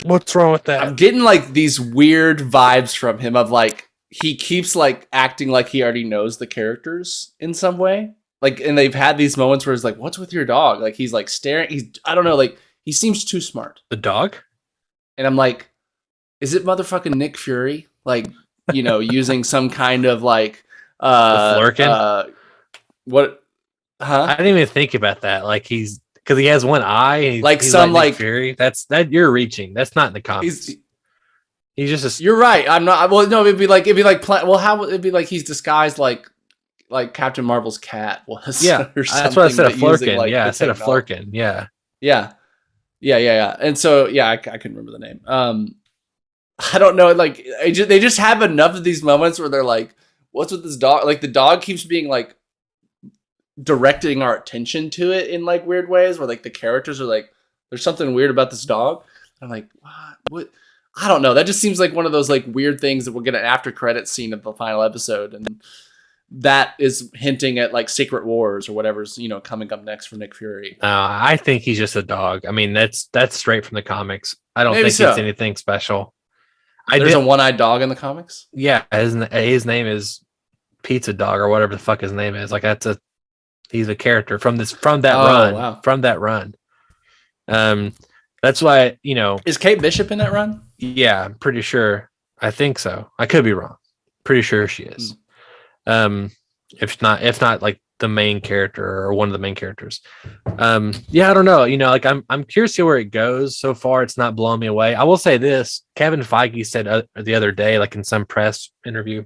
Speaker 6: What's wrong with that?
Speaker 7: I'm getting like these weird vibes from him of like he keeps like acting like he already knows the characters in some way. Like, and they've had these moments where it's like, "What's with your dog?" Like he's like staring. I don't know. Like he seems too smart.
Speaker 6: The dog?
Speaker 7: And I'm like, is it motherfucking Nick Fury? Like, using some kind of like
Speaker 6: Flurkin?
Speaker 7: What? Huh?
Speaker 6: I didn't even think about that. Like because he has one eye. And
Speaker 7: Like
Speaker 6: he's
Speaker 7: some
Speaker 6: Nick
Speaker 7: like
Speaker 6: Fury. That's you're reaching. That's not in the comics. He's just a
Speaker 7: You're right. I'm not. Well, no, it'd be like well, how it'd be like he's disguised like Captain Marvel's cat was.
Speaker 6: yeah.
Speaker 7: or
Speaker 6: That's what I said. A
Speaker 7: but using,
Speaker 6: Flurkin.
Speaker 7: like,
Speaker 6: Yeah,
Speaker 7: the
Speaker 6: I said a
Speaker 7: technology.
Speaker 6: Flurkin. Yeah.
Speaker 7: Yeah. And so I couldn't remember the name. I don't know. Like they just have enough of these moments where they're like, "What's with this dog?" Like the dog keeps being like directing our attention to it in like weird ways, where like the characters are like, "There's something weird about this dog." I'm like, what? I don't know. That just seems like one of those like weird things that we'll get an after credit scene of the final episode, and that is hinting at like Secret Wars or whatever's coming up next for Nick Fury.
Speaker 6: I think he's just a dog. I mean, that's straight from the comics. I don't
Speaker 7: Maybe
Speaker 6: think
Speaker 7: so.
Speaker 6: it's anything special.
Speaker 7: There's a one-eyed dog in the comics.
Speaker 6: Yeah, his name is Pizza Dog or whatever the fuck his name is. Like he's a character from that run.
Speaker 7: Wow.
Speaker 6: From that run. That's why
Speaker 7: Is Kate Bishop in that run?
Speaker 6: Yeah, I'm pretty sure. I think so. I could be wrong. Pretty sure she is. If not like the main character or one of the main characters. Yeah, I don't know. Like I'm curious to see where it goes. So far, it's not blowing me away. I will say this: Kevin Feige said the other day, like in some press interview,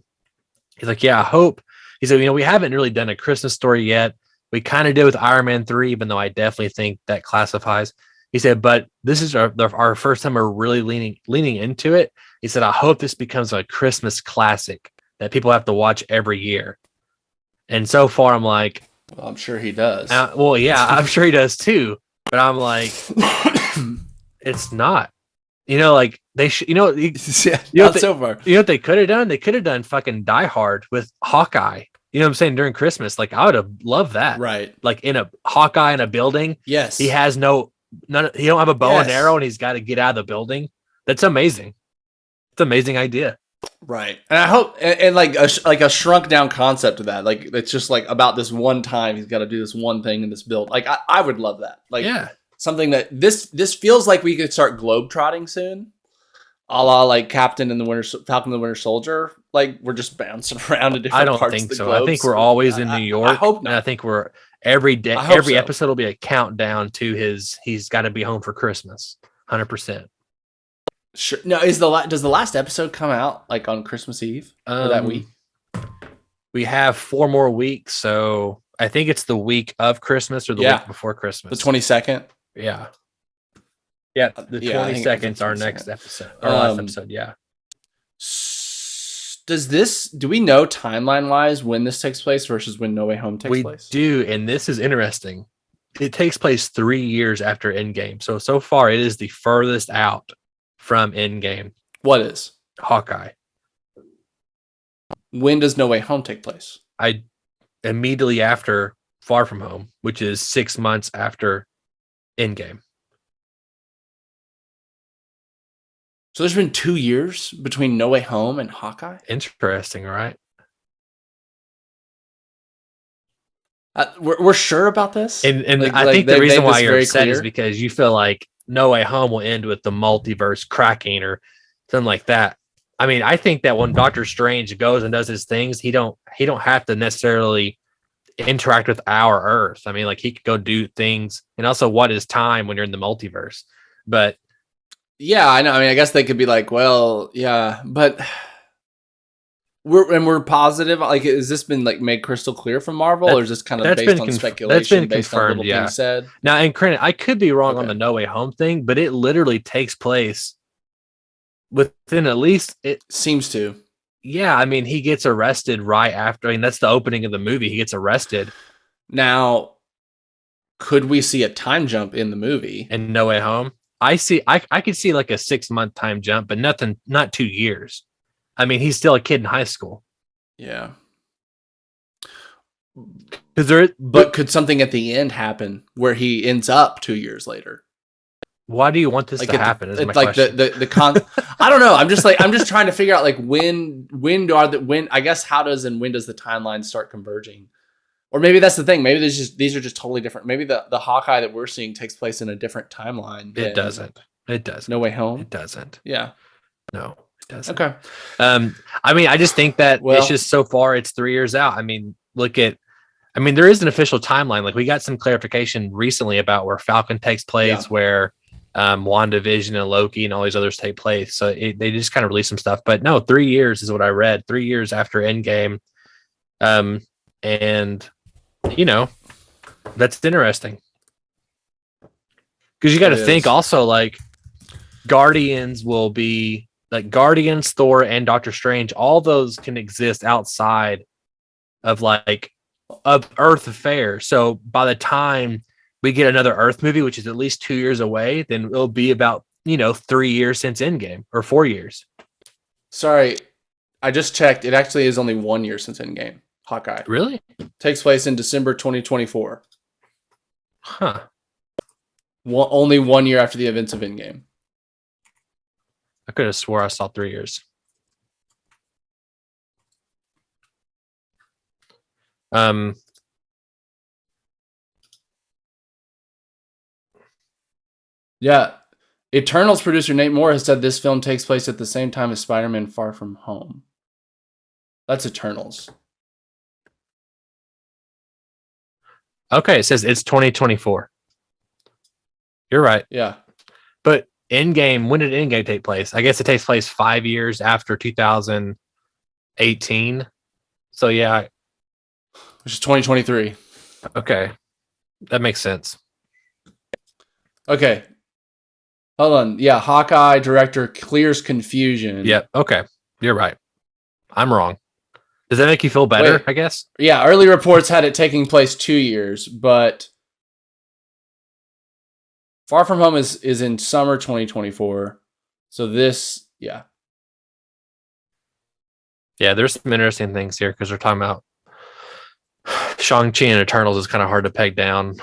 Speaker 6: he's like, "Yeah, I hope." He said, "We haven't really done a Christmas story yet. We kind of did with Iron Man 3, even though I definitely think that classifies." He said, "But this is our first time we're really leaning into it." He said, "I hope this becomes a Christmas classic that people have to watch every year." And so far, I'm like,
Speaker 7: well, I'm sure he does.
Speaker 6: well, yeah, I'm sure he does too. But I'm like, it's not. Like they should.
Speaker 7: Not so far.
Speaker 6: You know what they could have done? They could have done fucking Die Hard with Hawkeye. You know what I'm saying? During Christmas, like I would have loved that.
Speaker 7: Right.
Speaker 6: Like in a Hawkeye in a building.
Speaker 7: Yes.
Speaker 6: He has he don't have a bow and arrow, and he's got to get out of the building. That's amazing. It's an amazing idea.
Speaker 7: Right. And I hope, and like a shrunk down concept of that. Like, it's just like about this one time he's got to do this one thing in this build. Like, I would love that. Like, something that this feels like we could start globetrotting soon. A la like Falcon and the Winter Soldier. Like, we're just bouncing around to different parts. I don't think so.
Speaker 6: I think we're always in New York. I
Speaker 7: hope not.
Speaker 6: And I think we're every day, every episode will be a countdown to he's got to be home for Christmas. 100%.
Speaker 7: Sure. No, does the last episode come out like on Christmas Eve or that week?
Speaker 6: We have 4 more weeks, so I think it's the week of Christmas or the week before Christmas.
Speaker 7: The 22nd.
Speaker 6: Yeah. Yeah, the 22nd is our next episode. Our last episode, yeah.
Speaker 7: Do we know timeline wise when this takes place versus when No Way Home takes place?
Speaker 6: We do, and this is interesting. It takes place 3 years after Endgame. So far it is the furthest out from Endgame.
Speaker 7: What is?
Speaker 6: Hawkeye.
Speaker 7: When does No Way Home take place?
Speaker 6: Immediately after Far From Home, which is 6 months after Endgame.
Speaker 7: So there's been 2 years between No Way Home and Hawkeye?
Speaker 6: Interesting, right?
Speaker 7: We're sure about this?
Speaker 6: And I think the reason why you're upset is because you feel like No Way Home will end with the multiverse cracking or something like that. I mean, I think that when Doctor Strange goes and does his things, he don't have to necessarily interact with our Earth. I mean, like he could go do things, and also what is time when you're in the multiverse? But
Speaker 7: yeah, I know. I mean, I guess they could be like, well, yeah, but we're positive. Like, has this been like made crystal clear from Marvel, or is this kind of based on speculation?
Speaker 6: That's been
Speaker 7: based
Speaker 6: confirmed.
Speaker 7: on little things said.
Speaker 6: Now, and granted, I could be wrong on the No Way Home thing, but it literally takes place within at least it
Speaker 7: seems to.
Speaker 6: Yeah, I mean, he gets arrested right after. I mean, that's the opening of the movie. He gets arrested.
Speaker 7: Now, could we see a time jump in the movie?
Speaker 6: And No Way Home? I could see like a 6-month time jump, but not 2 years. I mean, he's still a kid in high school.
Speaker 7: Yeah.
Speaker 6: But
Speaker 7: could something at the end happen where he ends up 2 years later?
Speaker 6: Why do you want this to happen? Is my question.
Speaker 7: I don't know. I'm just trying to figure out like when I guess when does the timeline start converging? Or maybe that's the thing. Maybe these are just totally different. Maybe the Hawkeye that we're seeing takes place in a different timeline.
Speaker 6: It doesn't.
Speaker 7: No Way Home.
Speaker 6: It doesn't.
Speaker 7: Yeah.
Speaker 6: No, it doesn't.
Speaker 7: Okay.
Speaker 6: I mean, I just think that it's just so far it's 3 years out. I mean, there is an official timeline. Like we got some clarification recently about where Falcon takes place, where WandaVision and Loki and all these others take place. So they just kind of released some stuff. But no, 3 years is what I read. 3 years after Endgame. And that's interesting. Because you got to think also like Guardians will be like Guardians, Thor, and Doctor Strange. All those can exist outside of Earth affairs. So by the time we get another Earth movie, which is at least 2 years away, then it'll be about 3 years since Endgame, or 4 years.
Speaker 7: Sorry, I just checked. It actually is only 1 year since Endgame. Hawkeye.
Speaker 6: Really?
Speaker 7: Takes place in December 2024.
Speaker 6: Huh.
Speaker 7: Only 1 year after the events of Endgame.
Speaker 6: I could have swore I saw 3 years.
Speaker 7: Yeah. Eternals producer Nate Moore has said this film takes place at the same time as Spider-Man Far From Home. That's Eternals.
Speaker 6: Okay, it says it's 2024. You're right.
Speaker 7: Yeah.
Speaker 6: But Endgame, when did Endgame take place? I guess it takes place 5 years after 2018. So yeah.
Speaker 7: Which is 2023.
Speaker 6: Okay. That makes sense.
Speaker 7: Okay. Hold on. Yeah, Hawkeye director clears confusion.
Speaker 6: Yep. Okay. You're right. I'm wrong. Does that make you feel better, I guess?
Speaker 7: Yeah, early reports had it taking place 2 years, but Far From Home is in summer 2024. So this, yeah.
Speaker 6: Yeah, there's some interesting things here because we're talking about Shang-Chi and Eternals is kind of harder to peg down.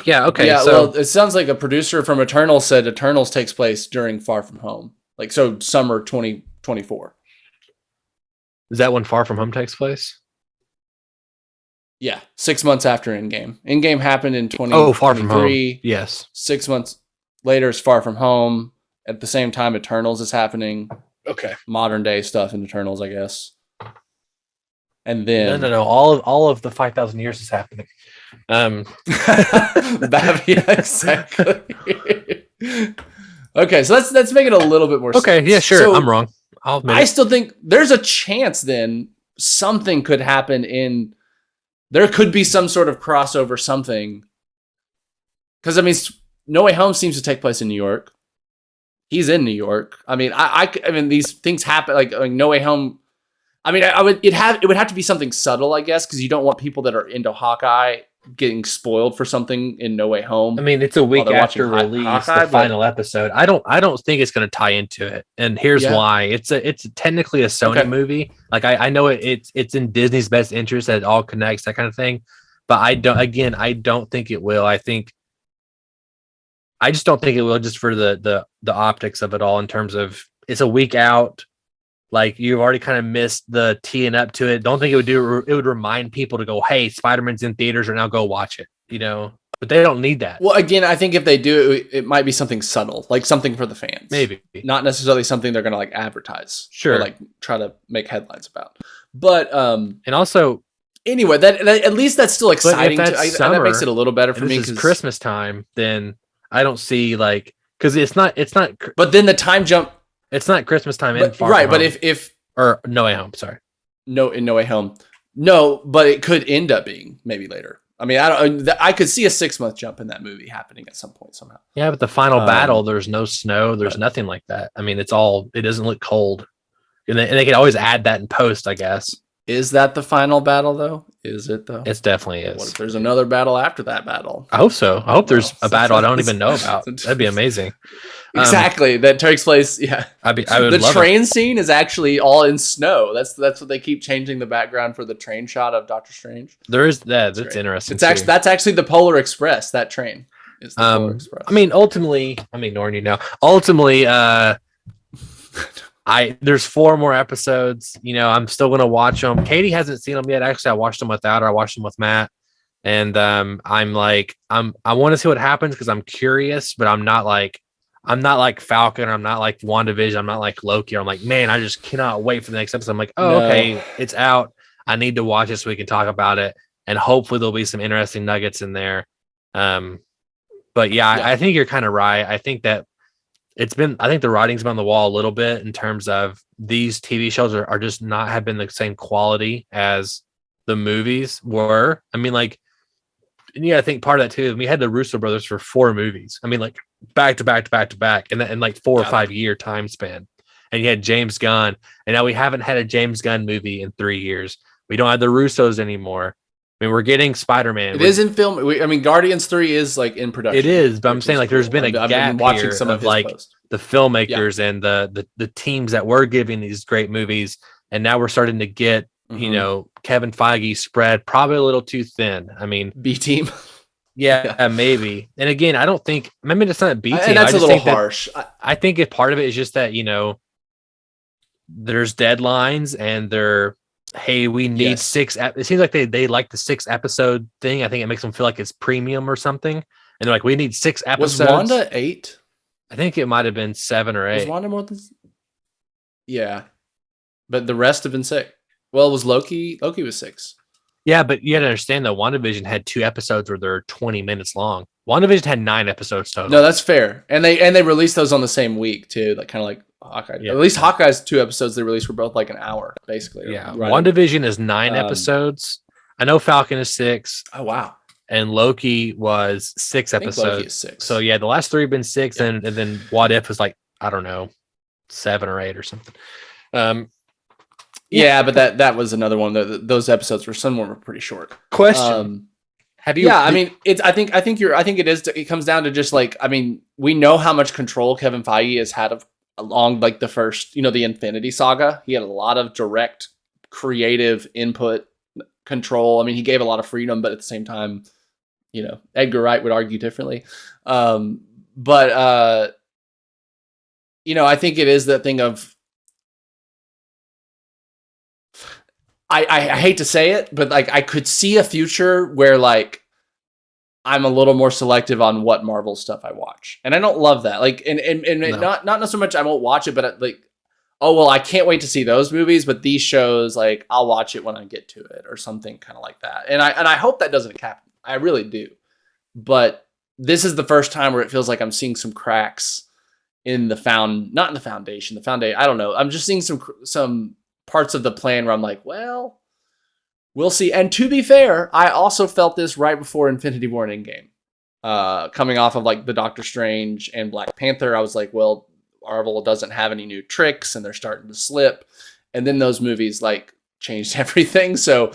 Speaker 6: Yeah, okay.
Speaker 7: Yeah,
Speaker 6: so
Speaker 7: well, it sounds like a producer from Eternals said Eternals takes place during Far From Home. Like, so summer 2024.
Speaker 6: Is that when Far From Home takes place?
Speaker 7: Yeah, 6 months after Endgame. Endgame happened in 2023.
Speaker 6: Oh, Far From Home. Yes.
Speaker 7: 6 months later is Far From Home. At the same time, Eternals is happening.
Speaker 6: Okay.
Speaker 7: Modern day stuff in Eternals, I guess. And then
Speaker 6: No. All of the 5,000 years is happening.
Speaker 7: Yeah, exactly. Okay, so let's make it a little bit more sense.
Speaker 6: Okay, yeah, sure.
Speaker 7: So,
Speaker 6: I'm wrong. I'll admit
Speaker 7: I
Speaker 6: it.
Speaker 7: still think there's a chance then something could happen there could be some sort of crossover something. Because, I mean, No Way Home seems to take place in New York. He's in New York. I mean, I mean, these things happen, like No Way Home. I mean, it would have to be something subtle, I guess, because you don't want people that are into Hawkeye getting spoiled for something in No Way Home.
Speaker 6: I mean, it's a week after
Speaker 7: watching
Speaker 6: release,
Speaker 7: Hawkeye,
Speaker 6: the final episode. I don't think it's going to tie into it, and here's why. It's technically a Sony movie. Like I know it's in Disney's best interest that it all connects, that kind of thing. But I don't think it will. I just don't think it will, just for the optics of it all. In terms of it's a week out. Like you've already kind of missed the teeing up to it. Don't think it would do. It would remind people to go, "Hey, Spider-Man's in theaters, or now go watch it." But they don't need that.
Speaker 7: Well, again, I think if they do, it might be something subtle, like something for the fans.
Speaker 6: Maybe
Speaker 7: not necessarily something they're going to like advertise.
Speaker 6: Sure.
Speaker 7: Or like try to make headlines about. But
Speaker 6: and also
Speaker 7: anyway, that at least that's still exciting.
Speaker 6: that's
Speaker 7: That
Speaker 6: summer,
Speaker 7: makes it a little better for
Speaker 6: and
Speaker 7: me
Speaker 6: this is
Speaker 7: because
Speaker 6: Christmas time. Then I don't see like because it's not.
Speaker 7: But then the time jump.
Speaker 6: It's not Christmas time in
Speaker 7: But,
Speaker 6: Far
Speaker 7: right,
Speaker 6: From
Speaker 7: but
Speaker 6: Home.
Speaker 7: if
Speaker 6: or No Way Home, sorry.
Speaker 7: No, in No Way Home. No, but it could end up being maybe later. I mean, I could see a 6-month jump in that movie happening at some point somehow.
Speaker 6: Yeah, but the final battle, there's no snow, there's nothing like that. I mean, it doesn't look cold. And they can always add that in post, I guess.
Speaker 7: Is that the final battle though? Is it though?
Speaker 6: It definitely is.
Speaker 7: What if there's another battle after that battle?
Speaker 6: I hope so. I hope there's a battle I don't even know about. That'd be amazing.
Speaker 7: Exactly. That takes place. Yeah.
Speaker 6: I would
Speaker 7: the
Speaker 6: love
Speaker 7: train scene is actually all in snow. That's what they keep changing the background for the train shot of Doctor Strange.
Speaker 6: There is that. That's interesting.
Speaker 7: That's actually the Polar Express. That train is the Polar Express.
Speaker 6: I mean, ultimately, I'm ignoring you now. Ultimately, there's 4 more episodes. You know, I'm still gonna watch them. Katie hasn't seen them yet. Actually, I watched them without her. I watched them with Matt, and I want to see what happens because I'm curious, but I'm not like Falcon. I'm not like WandaVision. I'm not like Loki. I'm like, man, I just cannot wait for the next episode. I'm like, okay, it's out. I need to watch it so we can talk about it, and hopefully there'll be some interesting nuggets in there. But yeah. I think you're kind of right. I think that I think the writing's been on the wall a little bit in terms of these TV shows are just not have been the same quality as the movies were. I mean, like, I think part of that too. We had the Russo brothers for 4 movies. I mean, like back to back to back to back, and like 4 or 5 year time span. And you had James Gunn, and now we haven't had a James Gunn movie in 3 years. We don't have the Russos anymore. I mean, we're getting Spider-Man.
Speaker 7: It is in film. Guardians 3 is like in production.
Speaker 6: It is, but I'm saying like there's been a gap
Speaker 7: been watching
Speaker 6: here
Speaker 7: some
Speaker 6: of like the filmmakers and the teams that were giving these great movies, and now we're starting to get Kevin Feige spread probably a little too thin. I mean,
Speaker 7: B team.
Speaker 6: Yeah, maybe. And again, I don't think maybe it's not B team.
Speaker 7: And that's a little harsh.
Speaker 6: I think if part of it is just that there's deadlines and hey, we need 6. It seems like they like the 6 episode thing. I think it makes them feel like it's premium or something. And they're like, we need 6 episodes.
Speaker 7: Was Wanda 8?
Speaker 6: I think it might have been 7 or 8.
Speaker 7: Was Wanda more than? Yeah, but the rest have been 6. Well, it was Loki. Loki was 6.
Speaker 6: Yeah, but you got to understand that WandaVision had 2 episodes where they're 20 minutes long. WandaVision had 9 episodes total.
Speaker 7: No, that's fair. And they released those on the same week too, like kind of like Hawkeye. Yeah. At least Hawkeye's 2 episodes they released were both like an hour, basically.
Speaker 6: Yeah, right. WandaVision is 9 episodes. I know Falcon is 6.
Speaker 7: Oh wow!
Speaker 6: And Loki was 6 episodes.
Speaker 7: Loki is 6.
Speaker 6: So yeah, the last 3 have been 6, and then What If was like, I don't know, 7 or 8 or something.
Speaker 7: Yeah, but that was another one. Those episodes some were pretty short.
Speaker 6: Question: Have you?
Speaker 7: Yeah, I mean, I think it is. It comes down to just like, I mean, we know how much control Kevin Feige has had along like the first, the Infinity Saga. He had a lot of direct creative input control. I mean, he gave a lot of freedom, but at the same time, Edgar Wright would argue differently. But I think it is that thing of. I hate to say it, but like I could see a future where like I'm a little more selective on what Marvel stuff I watch, and I don't love that. Like, and no. not so much I won't watch it, but like, oh well, I can't wait to see those movies, but these shows, like I'll watch it when I get to it or something kind of like that. And I hope that doesn't happen. I really do. But this is the first time where it feels like I'm seeing some cracks in not in the foundation. I don't know. I'm just seeing some parts of the plan where I'm like, well, we'll see. And to be fair, I also felt this right before Infinity War and Endgame. Coming off of like the Doctor Strange and Black Panther, I was like, well, Marvel doesn't have any new tricks and they're starting to slip. And then those movies like changed everything. So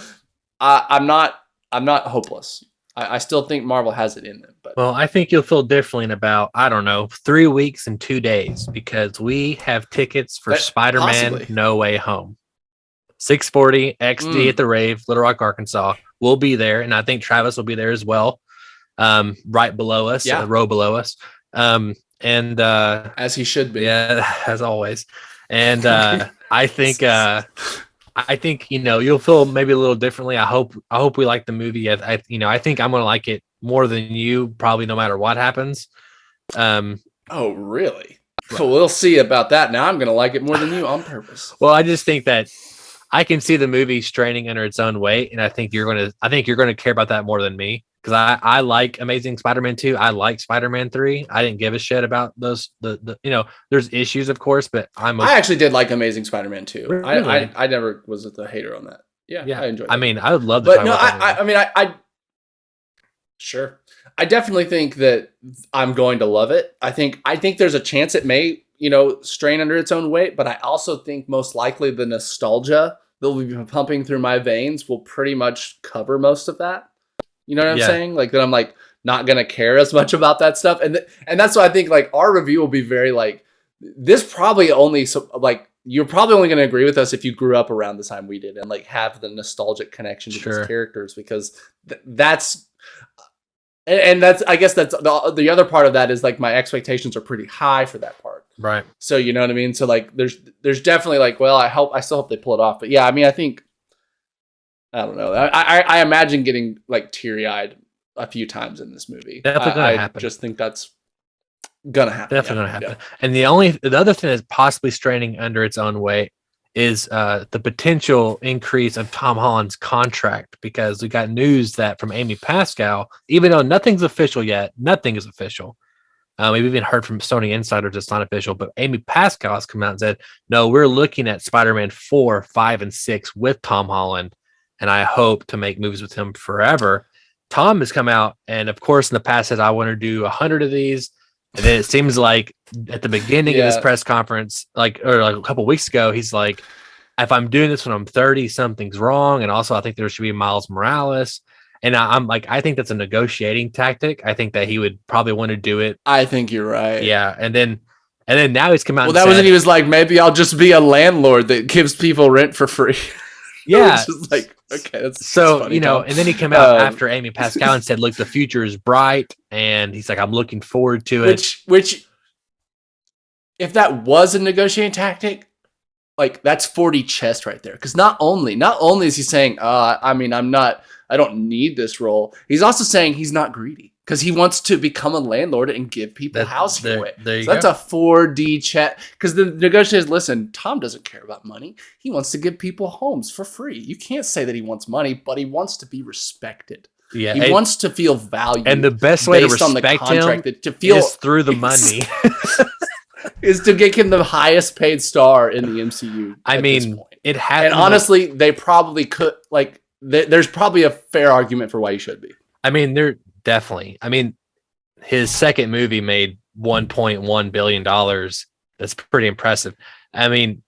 Speaker 7: I'm not hopeless. I still think Marvel has it in them. But
Speaker 6: well, I think you'll feel differently in about, I don't know, 3 weeks and 2 days, because we have tickets for Spider-Man
Speaker 7: possibly.
Speaker 6: No Way Home. 640 XD at the Rave, Little Rock, Arkansas. We'll be there, and I think Travis will be there as well. Right below us, a row below us. And
Speaker 7: as he should be.
Speaker 6: Yeah, as always. And I think you'll feel maybe a little differently. I hope we like the movie. I think I'm gonna like it more than you, probably no matter what happens.
Speaker 7: Oh, really? Well, we'll see about that. Now I'm gonna like it more than you on purpose.
Speaker 6: Well, I just think that I can see the movie straining under its own weight, and I think you're gonna care about that more than me because I like Amazing Spider-Man 2. I like Spider-Man 3. I didn't give a shit about those. The there's issues, of course, but I
Speaker 7: actually did like Amazing Spider-Man 2.
Speaker 6: Really?
Speaker 7: I never was a hater on that. Yeah, I enjoyed it.
Speaker 6: I mean, I would love to.
Speaker 7: But no, I sure. I definitely think that I'm going to love it. I think there's a chance it may, strain under its own weight, but I also think most likely the nostalgia that will be pumping through my veins will pretty much cover most of that. You know what I'm saying? Like that I'm like not going to care as much about that stuff. And that's why I think like our review will be very like this probably only you're probably only going to agree with us if you grew up around the time we did and like have the nostalgic connection to these characters because that's I guess that's the other part of that is like my expectations are pretty high for that part.
Speaker 6: Right.
Speaker 7: So you know what I mean? So like there's definitely like, well, I still hope they pull it off. But yeah, I mean, I think I don't know. I imagine getting like teary-eyed a few times in this movie.
Speaker 6: Definitely gonna happen.
Speaker 7: I just think that's gonna happen.
Speaker 6: Definitely gonna happen. Yeah. And the other thing that's possibly straining under its own weight is the potential increase of Tom Holland's contract because we got news that from Amy Pascal, even though nothing's official yet, nothing is official. We've even heard from Sony insiders it's not official, but Amy Pascal has come out and said, no, we're looking at Spider-Man 4, 5, and 6 with Tom Holland, and I hope to make movies with him forever. Tom has come out, and of course in the past said, I want to do 100 of these. And then it seems like at the beginning of this press conference, like a couple weeks ago, he's like, if I'm doing this when I'm 30, something's wrong. And also I think there should be Miles Morales. And I'm like, I think that's a negotiating tactic. I think that he would probably want to do it.
Speaker 7: I think you're right.
Speaker 6: Yeah. And then now he's come out.
Speaker 7: Well, that was when he was like, maybe I'll just be a landlord that gives people rent for free.
Speaker 6: Yeah.
Speaker 7: It's just like, okay, that's
Speaker 6: funny, and then he came out after Amy Pascal and said, look, the future is bright. And he's like, I'm looking forward to it.
Speaker 7: Which, if that was a negotiating tactic, like that's 40 chest right there. Because not only is he saying, I don't need this role. He's also saying he's not greedy because he wants to become a landlord and give people housing away. So that's a 4D chat. Because the negotiators, listen, Tom doesn't care about money. He wants to give people homes for free. You can't say that he wants money, but he wants to be respected.
Speaker 6: Yeah,
Speaker 7: he wants to feel valued.
Speaker 6: And the best way to respect him is through the money.
Speaker 7: Is to get him the highest paid star in the MCU.
Speaker 6: I mean, it has.
Speaker 7: And honestly, they probably could there's probably a fair argument for why he should be.
Speaker 6: I mean, they're definitely. I mean, his second movie made $1.1 billion. That's pretty impressive. I mean,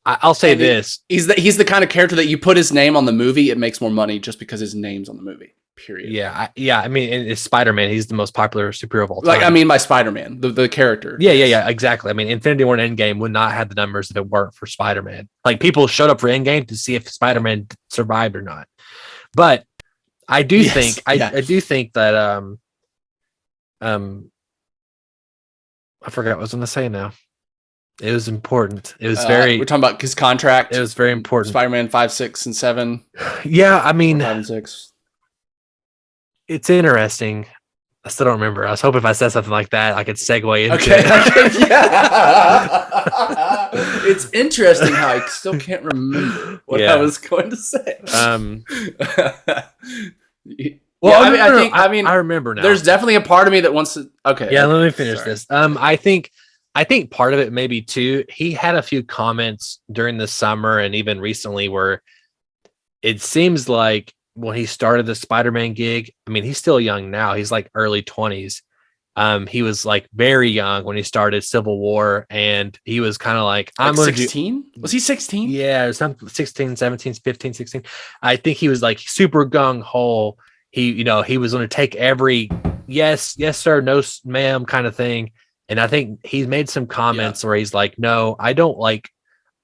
Speaker 6: I'll say this:
Speaker 7: he's the kind of character that you put his name on the movie, it makes more money just because his name's on the movie. Period.
Speaker 6: Yeah. I mean, it's Spider-Man. He's the most popular superhero of all time.
Speaker 7: Like, I mean, by Spider-Man, the character.
Speaker 6: Yeah. Exactly. I mean, Infinity War and Endgame would not have the numbers if it weren't for Spider-Man. Like, people showed up for Endgame to see if Spider-Man survived or not. But I do think I do think that I forgot what I was going to say now. It was important. It was
Speaker 7: we're talking about his contract.
Speaker 6: It was very important.
Speaker 7: Spider-Man 5, 6, and 7.
Speaker 6: Yeah, I mean,
Speaker 7: 5 and 6.
Speaker 6: It's interesting. I still don't remember. I was hoping if I said something like that, I could segue into
Speaker 7: it. Yeah. It's interesting how I still can't remember what I was going to say.
Speaker 6: Well, I mean, I remember now.
Speaker 7: There's definitely a part of me that wants to. Okay.
Speaker 6: Yeah, let me finish this. I think part of it maybe too. He had a few comments during the summer and even recently where it seems like when he started the Spider-Man gig, I mean, he's still young now. He's like early 20s. He was like very young when he started Civil War, and he was kind of like, I'm going to
Speaker 7: 16? Was he 16?
Speaker 6: Yeah, something 16, 17, 15, 16. I think he was like super gung-ho. He was going to take every yes, sir, no, ma'am kind of thing. And I think he's made some comments where he's like, no, I don't like.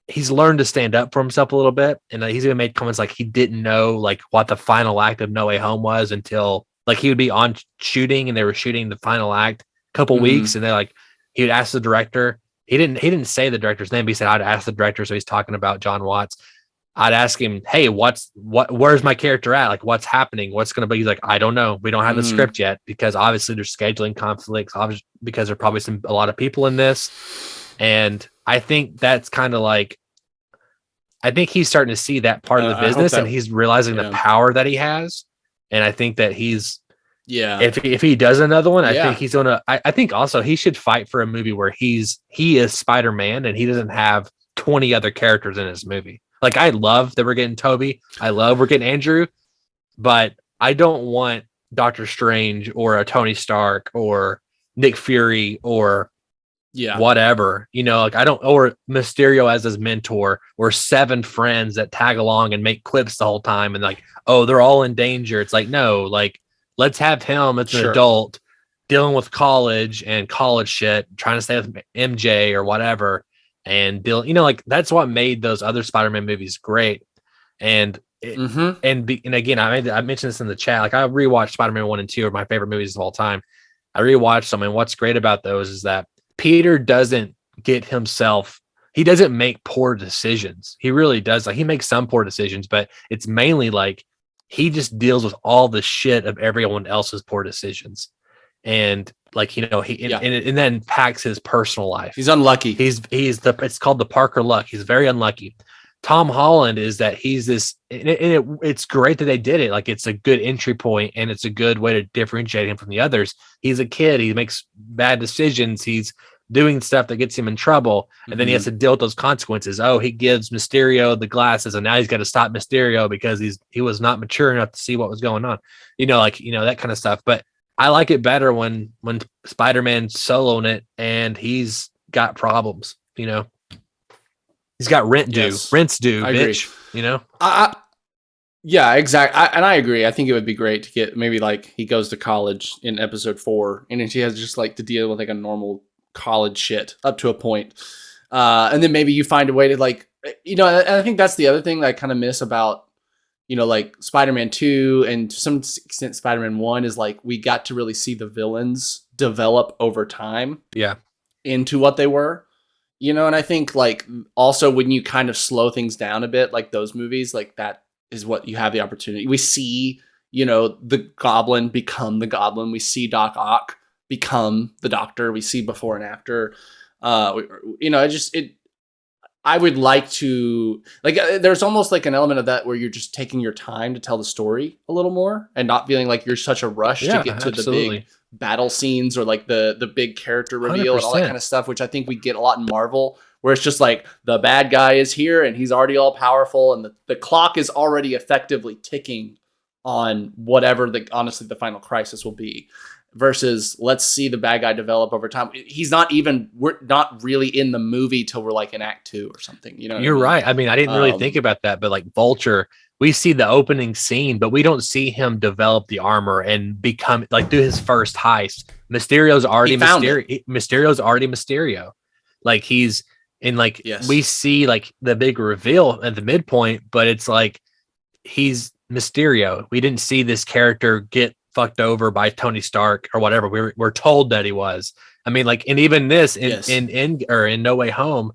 Speaker 6: He's learned to stand up for himself a little bit. And he's even made comments like he didn't know like what the final act of No Way Home was until like he would be on shooting and they were shooting the final act a couple weeks. And they're like, he would ask the director. He didn't say the director's name, but he said, I'd ask the director. So he's talking about John Watts. I'd ask him, hey, where's my character at? Like, what's happening? What's going to be? He's like, I don't know. We don't have the script yet because obviously there's scheduling conflicts, obviously because there are probably a lot of people in this. And I think that's kind of like, I think he's starting to see that part of the
Speaker 7: I hope
Speaker 6: business,
Speaker 7: that-
Speaker 6: and he's realizing the power that he has. And I think that if he does another one, I think he's gonna. I think also he should fight for a movie where he is Spider-Man and he doesn't have 20 other characters in his movie. Like, I love that we're getting Toby. I love we're getting Andrew, but I don't want Doctor Strange or a Tony Stark or Nick Fury or whatever, like I don't, or Mysterio as his mentor, or 7 friends that tag along and make quips the whole time and like, oh, they're all in danger. It's like, no, like, let's have him as an adult dealing with college and college shit, trying to stay with MJ or whatever, and deal, like that's what made those other Spider-Man movies great. And and again, I mentioned this in the chat, like I rewatched Spider-Man 1 and 2 are my favorite movies of all time. I rewatched them, and what's great about those is that Peter doesn't he doesn't make poor decisions. He really does. Like, he makes some poor decisions, but it's mainly like he just deals with all the shit of everyone else's poor decisions. And like, and then impacts his personal life.
Speaker 7: He's unlucky.
Speaker 6: It's called the Parker luck. He's very unlucky. Tom Holland is that he's this, and it's great that they did it. Like, it's a good entry point, and it's a good way to differentiate him from the others. He's a kid. He makes bad decisions. He's doing stuff that gets him in trouble, and then he has to deal with those consequences. Oh, he gives Mysterio the glasses, and now he's got to stop Mysterio because he was not mature enough to see what was going on. That kind of stuff. But I like it better when Spider-Man's soloing it, and he's got problems. He's got rent's due, bitch.
Speaker 7: Yeah, exactly. And I agree. I think it would be great to get maybe like he goes to college in episode 4, and then she has just like to deal with like a normal college shit up to a point. And then maybe you find a way to like, and I think that's the other thing that I kind of miss about, like Spider-Man 2 and to some extent Spider-Man 1 is like, we got to really see the villains develop over time.
Speaker 6: Yeah.
Speaker 7: Into what they were. And I think like also when you kind of slow things down a bit, like those movies, like that is what you have the opportunity. We see, the Goblin become the Goblin. We see Doc Ock become the Doctor. We see before and after. I would like to like. There's almost like an element of that where you're just taking your time to tell the story a little more and not feeling like you're such a rush to get to the big battle scenes or like the big character reveal 100%. And all that kind of stuff, which I think we get a lot in Marvel, where it's just like the bad guy is here and he's already all powerful and the clock is already effectively ticking on whatever honestly the final crisis will be, versus let's see the bad guy develop over time. We're not really in the movie till we're like in Act 2 or something.
Speaker 6: You're right. I mean, I didn't really think about that, but like Vulture, we see the opening scene, but we don't see him develop the armor and become like do his first heist. Mysterio's already Mysterio. Like he's in like, we see like the big reveal at the midpoint, but it's like, he's Mysterio. We didn't see this character get fucked over by Tony Stark or whatever. We're told that he was. I mean, like, and even this in No Way Home,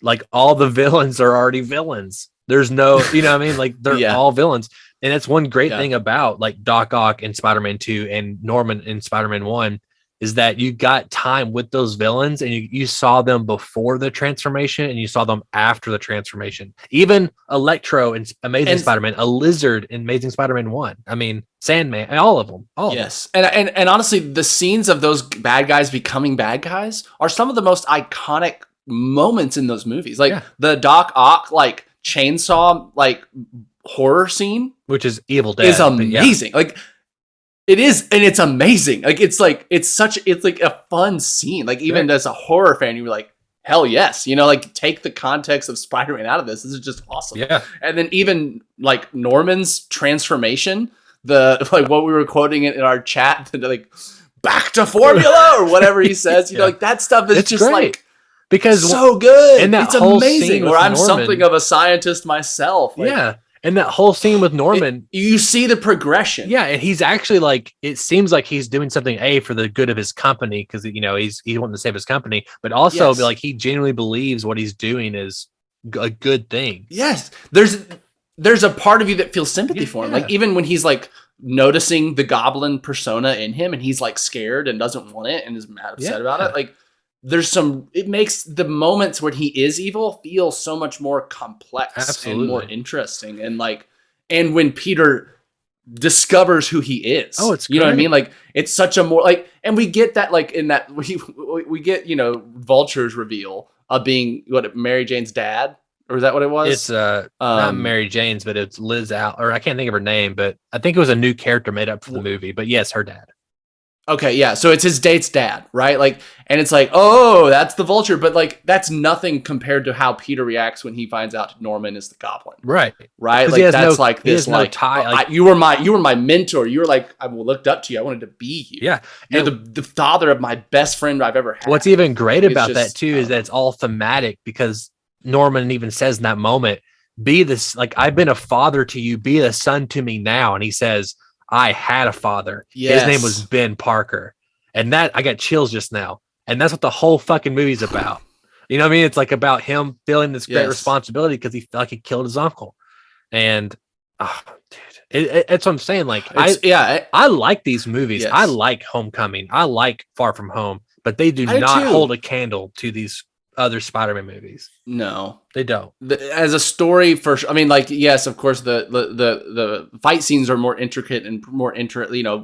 Speaker 6: like all the villains are already villains. There's no, like they're all villains. And that's one great thing about like Doc Ock in Spider-Man 2 and Norman in Spider-Man 1 is that you got time with those villains and you saw them before the transformation and you saw them after the transformation. Even Electro in Amazing Spider-Man, a Lizard in Amazing Spider-Man 1. I mean, Sandman, all of them.
Speaker 7: And honestly, the scenes of those bad guys becoming bad guys are some of the most iconic moments in those movies. Like the Doc Ock, like chainsaw, like horror scene,
Speaker 6: which is Evil Dead,
Speaker 7: is amazing. Like, it is, and it's amazing. Like it's like a fun scene. Like even as a horror fan, you were like, hell yes. Like take the context of Spider-Man out of this. This is just awesome.
Speaker 6: Yeah.
Speaker 7: And then even like Norman's transformation, like what we were quoting in our chat, like back to formula or whatever he says. Like that stuff is it's just great. Like
Speaker 6: because
Speaker 7: so good.
Speaker 6: And
Speaker 7: it's amazing. Where I'm something of a scientist myself. Like,
Speaker 6: and that whole scene with Norman,
Speaker 7: you see the progression.
Speaker 6: Yeah, and he's actually like, it seems like he's doing something for the good of his company because he's wanting to save his company, but also like he genuinely believes what he's doing is a good thing.
Speaker 7: Yes, there's a part of you that feels sympathy for him. Like even when he's like noticing the Goblin persona in him, and he's like scared and doesn't want it and is mad upset about it. Like it makes the moments when he is evil feel so much more complex
Speaker 6: Absolutely.
Speaker 7: and more interesting. And and when Peter discovers who he is,
Speaker 6: it's
Speaker 7: you know what I
Speaker 6: great.
Speaker 7: mean? Like, it's such a more and we get that in that we get, Vulture's reveal of being Mary Jane's dad, or is that what it was?
Speaker 6: It's not Mary Jane's, but it's Liz Al, or I can't think of her name, but I think it was a new character made up for the movie. But yes, her dad.
Speaker 7: Okay, yeah. So it's his date's dad, right? And it's oh, that's the Vulture, but that's nothing compared to how Peter reacts when he finds out Norman is the Goblin.
Speaker 6: Right.
Speaker 7: That's tie. You were my mentor. You were I looked up to you. I wanted to be you.
Speaker 6: Yeah.
Speaker 7: You're the father of my best friend I've ever had.
Speaker 6: What's even great about that too is that it's all thematic, because Norman even says in that moment, be this, I've been a father to you, be a son to me now. And he says, I had a father.
Speaker 7: Yes.
Speaker 6: His name was Ben Parker. And that, I got chills just now. And that's what the whole fucking movie's about. You know what I mean? It's about him feeling this great responsibility because he felt like he killed his uncle. And, dude, it's what I'm saying. I like these movies.
Speaker 7: Yes.
Speaker 6: I like Homecoming. I like Far From Home, but they do not hold a candle to these other Spider-Man movies.
Speaker 7: No,
Speaker 6: they don't.
Speaker 7: As a story, for sure. I mean, yes, of course, the fight scenes are more intricate and more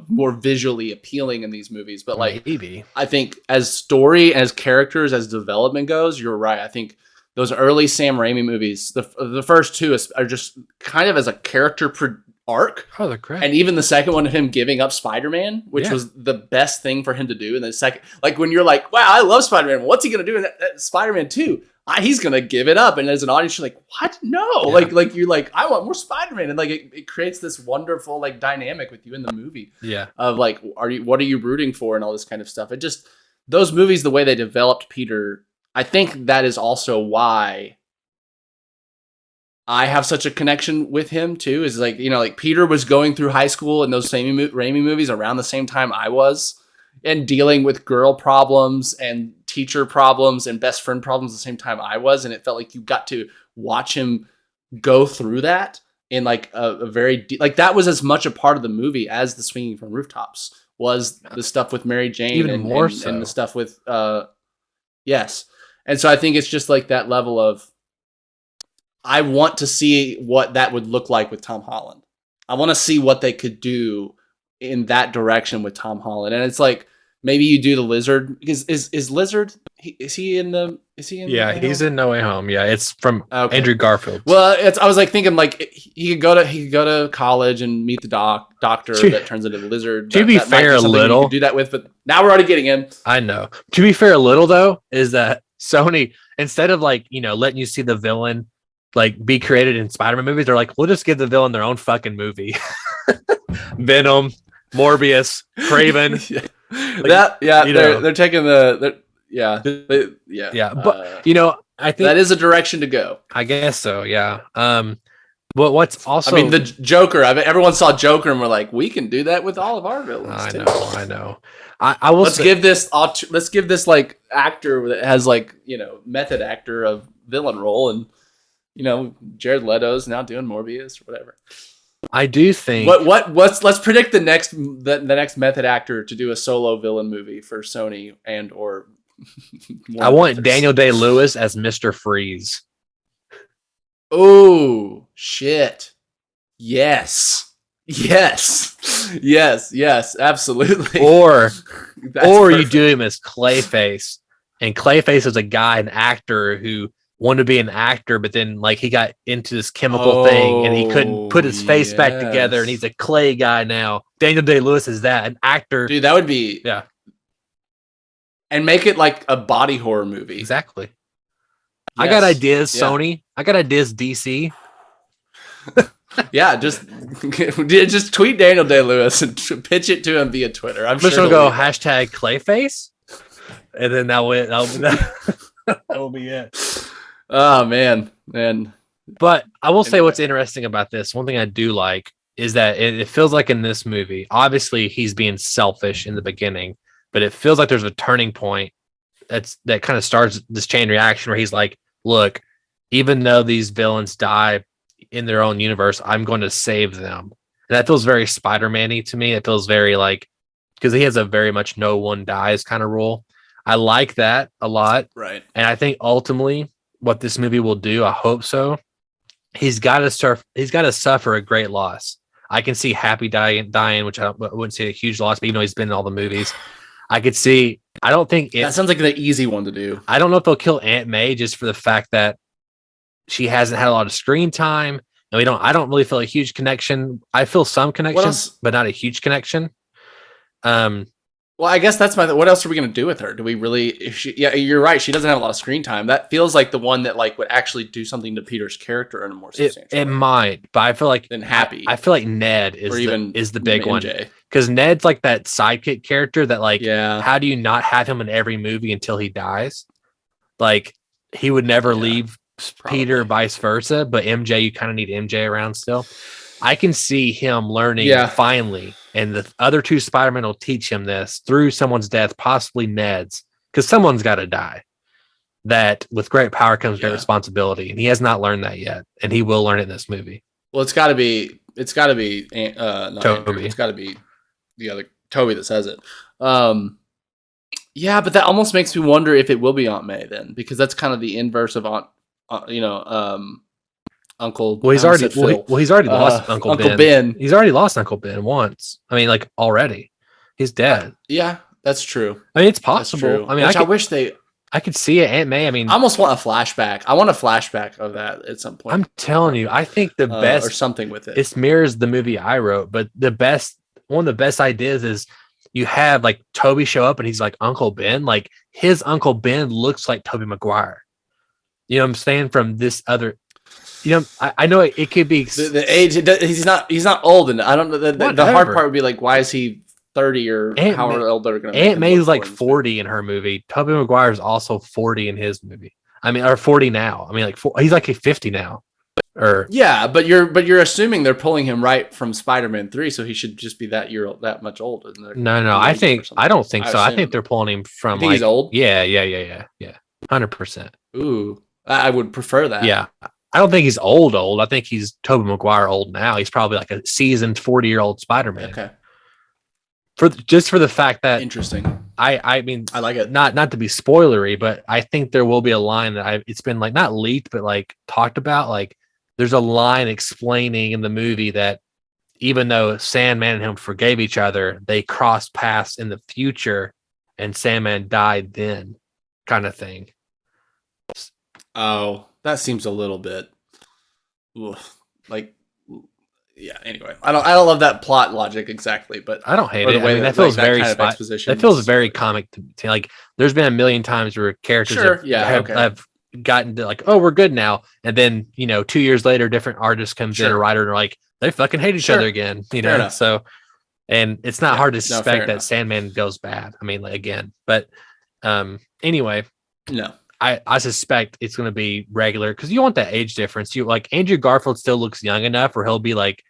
Speaker 7: more visually appealing in these movies. But
Speaker 6: maybe
Speaker 7: I think as story, as characters, as development goes, you're right. I think those early Sam Raimi movies, the first two are just kind of as a character arc.
Speaker 6: Oh, they're great.
Speaker 7: And even the second one of him giving up Spider-Man, which was the best thing for him to do. And the second, when you're wow, I love Spider-Man. What's he going to do in that Spider-Man 2? He's going to give it up. And as an audience, you're what? No. Yeah. You're I want more Spider-Man. And it creates this wonderful dynamic with you in the movie.
Speaker 6: Yeah.
Speaker 7: Of what are you rooting for and all this kind of stuff. It just, those movies, the way they developed Peter, I think that is also why I have such a connection with him too. Is Peter was going through high school in those same Raimi movies around the same time I was, and dealing with girl problems and teacher problems and best friend problems at the same time I was. And it felt like you got to watch him go through that in a very deep, that was as much a part of the movie as the swinging from rooftops was, the stuff with Mary Jane,
Speaker 6: even more so.
Speaker 7: And the stuff with, yes. And so I think it's just that level of, I want to see what that would look like with Tom Holland. I want to see what they could do in that direction with Tom Holland. And it's maybe you do the Lizard, because is Lizard, he's in
Speaker 6: he's in No Way Home. Yeah, it's from Andrew Garfield.
Speaker 7: Well, I was thinking he could go to college and meet the doctor that turns into the Lizard.
Speaker 6: To be fair, a little
Speaker 7: you could do that with, but now we're already getting him.
Speaker 6: I know. To be fair, a little though, is that Sony, instead of letting you see the villain be created in Spider-Man movies, they're we'll just give the villain their own fucking movie. Venom, Morbius, Craven.
Speaker 7: They're taking
Speaker 6: but I think
Speaker 7: that is a direction to go.
Speaker 6: I guess so. Yeah. But what's also,
Speaker 7: I mean, the Joker. Everyone saw Joker and we're we can do that with all of our villains.
Speaker 6: I know. I will.
Speaker 7: Let's give this actor that has method actor a villain role, and Jared Leto's now doing Morbius or whatever.
Speaker 6: I do think
Speaker 7: let's predict the next method actor to do a solo villain movie for Sony and or
Speaker 6: I want Daniel Day-Lewis as Mr. Freeze.
Speaker 7: Oh shit. Yes, absolutely.
Speaker 6: Or you do him as Clayface, and Clayface is an actor who wanted to be an actor, but then he got into this chemical thing and he couldn't put his face back together, and he's a clay guy now. Daniel Day-Lewis is an actor.
Speaker 7: Dude, that would be and make it a body horror movie.
Speaker 6: Exactly. Yes. I got ideas, Sony. I got ideas, DC.
Speaker 7: Yeah, just tweet Daniel Day-Lewis and pitch it to him via Twitter. I'm
Speaker 6: just gonna go hashtag Clayface, and then that will be it.
Speaker 7: Oh man.
Speaker 6: But I will say what's interesting about this. One thing I do like is that it feels like in this movie, obviously he's being selfish in the beginning, but it feels like there's a turning point that kind of starts this chain reaction where he's look, even though these villains die in their own universe, I'm going to save them. And that feels very Spider-Man-y to me. It feels very because he has a very much no one dies kind of rule. I like that a lot.
Speaker 7: Right.
Speaker 6: And I think ultimately what this movie will do, I hope so, he's got to suffer a great loss. I can see Happy dying, which I wouldn't say a huge loss, but even though he's been in all the movies, I could see. I don't think
Speaker 7: that sounds like the easy one to do.
Speaker 6: I don't know if they'll kill Aunt May just for the fact that she hasn't had a lot of screen time, and I don't really feel a huge connection. I feel some connection, but not a huge connection.
Speaker 7: Well, I guess that's what else are we going to do with her? Do we really, yeah, you're right. She doesn't have a lot of screen time. That feels like the one that like would actually do something to Peter's character in a more substantial
Speaker 6: way. It might, but I feel like
Speaker 7: than Happy.
Speaker 6: I feel like Ned is the big
Speaker 7: MJ.
Speaker 6: One. Because Ned's like that sidekick character that like,
Speaker 7: yeah.
Speaker 6: How do you not have him in every movie until he dies? Like he would never leave Peter, vice versa. But MJ, you kind of need MJ around still. I can see him learning finally, and the other two Spider-Men will teach him this through someone's death, possibly Ned's, because someone's got to die. That with great power comes great responsibility, and he has not learned that yet, and he will learn it in this movie.
Speaker 7: Well, it's got to be Toby. It's got to be the other Toby that says it. Yeah, but that almost makes me wonder if it will be Aunt May then, because that's kind of the inverse of Uncle.
Speaker 6: Well, he's already lost Uncle Ben. He's already lost Uncle Ben once. I mean, like already, he's dead.
Speaker 7: Yeah, that's true.
Speaker 6: I mean, it's possible. I mean,
Speaker 7: I
Speaker 6: could see it. Aunt May. I mean,
Speaker 7: I almost want a flashback. I want a flashback of that at some point.
Speaker 6: I'm telling you, I think the best
Speaker 7: or something with it.
Speaker 6: It mirrors the movie I wrote, but one of the best ideas is you have like Toby show up and he's like Uncle Ben. Like his Uncle Ben looks like Tobey Maguire. You know what I'm saying? From this other. You know, I know it could be
Speaker 7: the age. He's not old, and I don't know. The hard part would be like, why is he 30 or however old they're going to?
Speaker 6: Aunt May's like 40 in her movie. Tobey Maguire is also 40 in his movie. I mean, or 40 now. I mean, like he's like 50 now. Or
Speaker 7: but you're assuming they're pulling him right from Spider-Man 3, so he should just be that much older.
Speaker 6: No. I don't think so. I think they're pulling him from.
Speaker 7: He's old.
Speaker 6: Yeah. 100%.
Speaker 7: Ooh, I would prefer that.
Speaker 6: Yeah. I don't think he's old. I think he's Tobey Maguire old now. He's probably like a seasoned 40-year-old Spider-Man.
Speaker 7: Okay.
Speaker 6: For the fact that
Speaker 7: interesting.
Speaker 6: I mean,
Speaker 7: I like it.
Speaker 6: Not to be spoilery, but I think there will be a line that it's been like not leaked, but like talked about. Like there's a line explaining in the movie that even though Sandman and him forgave each other, they crossed paths in the future, and Sandman died then, kind of thing.
Speaker 7: Oh. That seems a little bit like, yeah. Anyway, I don't love that plot logic exactly, but
Speaker 6: I don't hate it. I mean, that feels very that feels very comic to me. Like, there's been a million times where characters have gotten to like, oh, we're good now, and then 2 years later, different artist comes in, a writer, and they're like, they fucking hate each other again. So, and it's not hard to suspect that Sandman goes bad. I mean, like, again, but anyway,
Speaker 7: no.
Speaker 6: I suspect it's going to be regular because you want that age difference. You like Andrew Garfield still looks young enough where he'll be like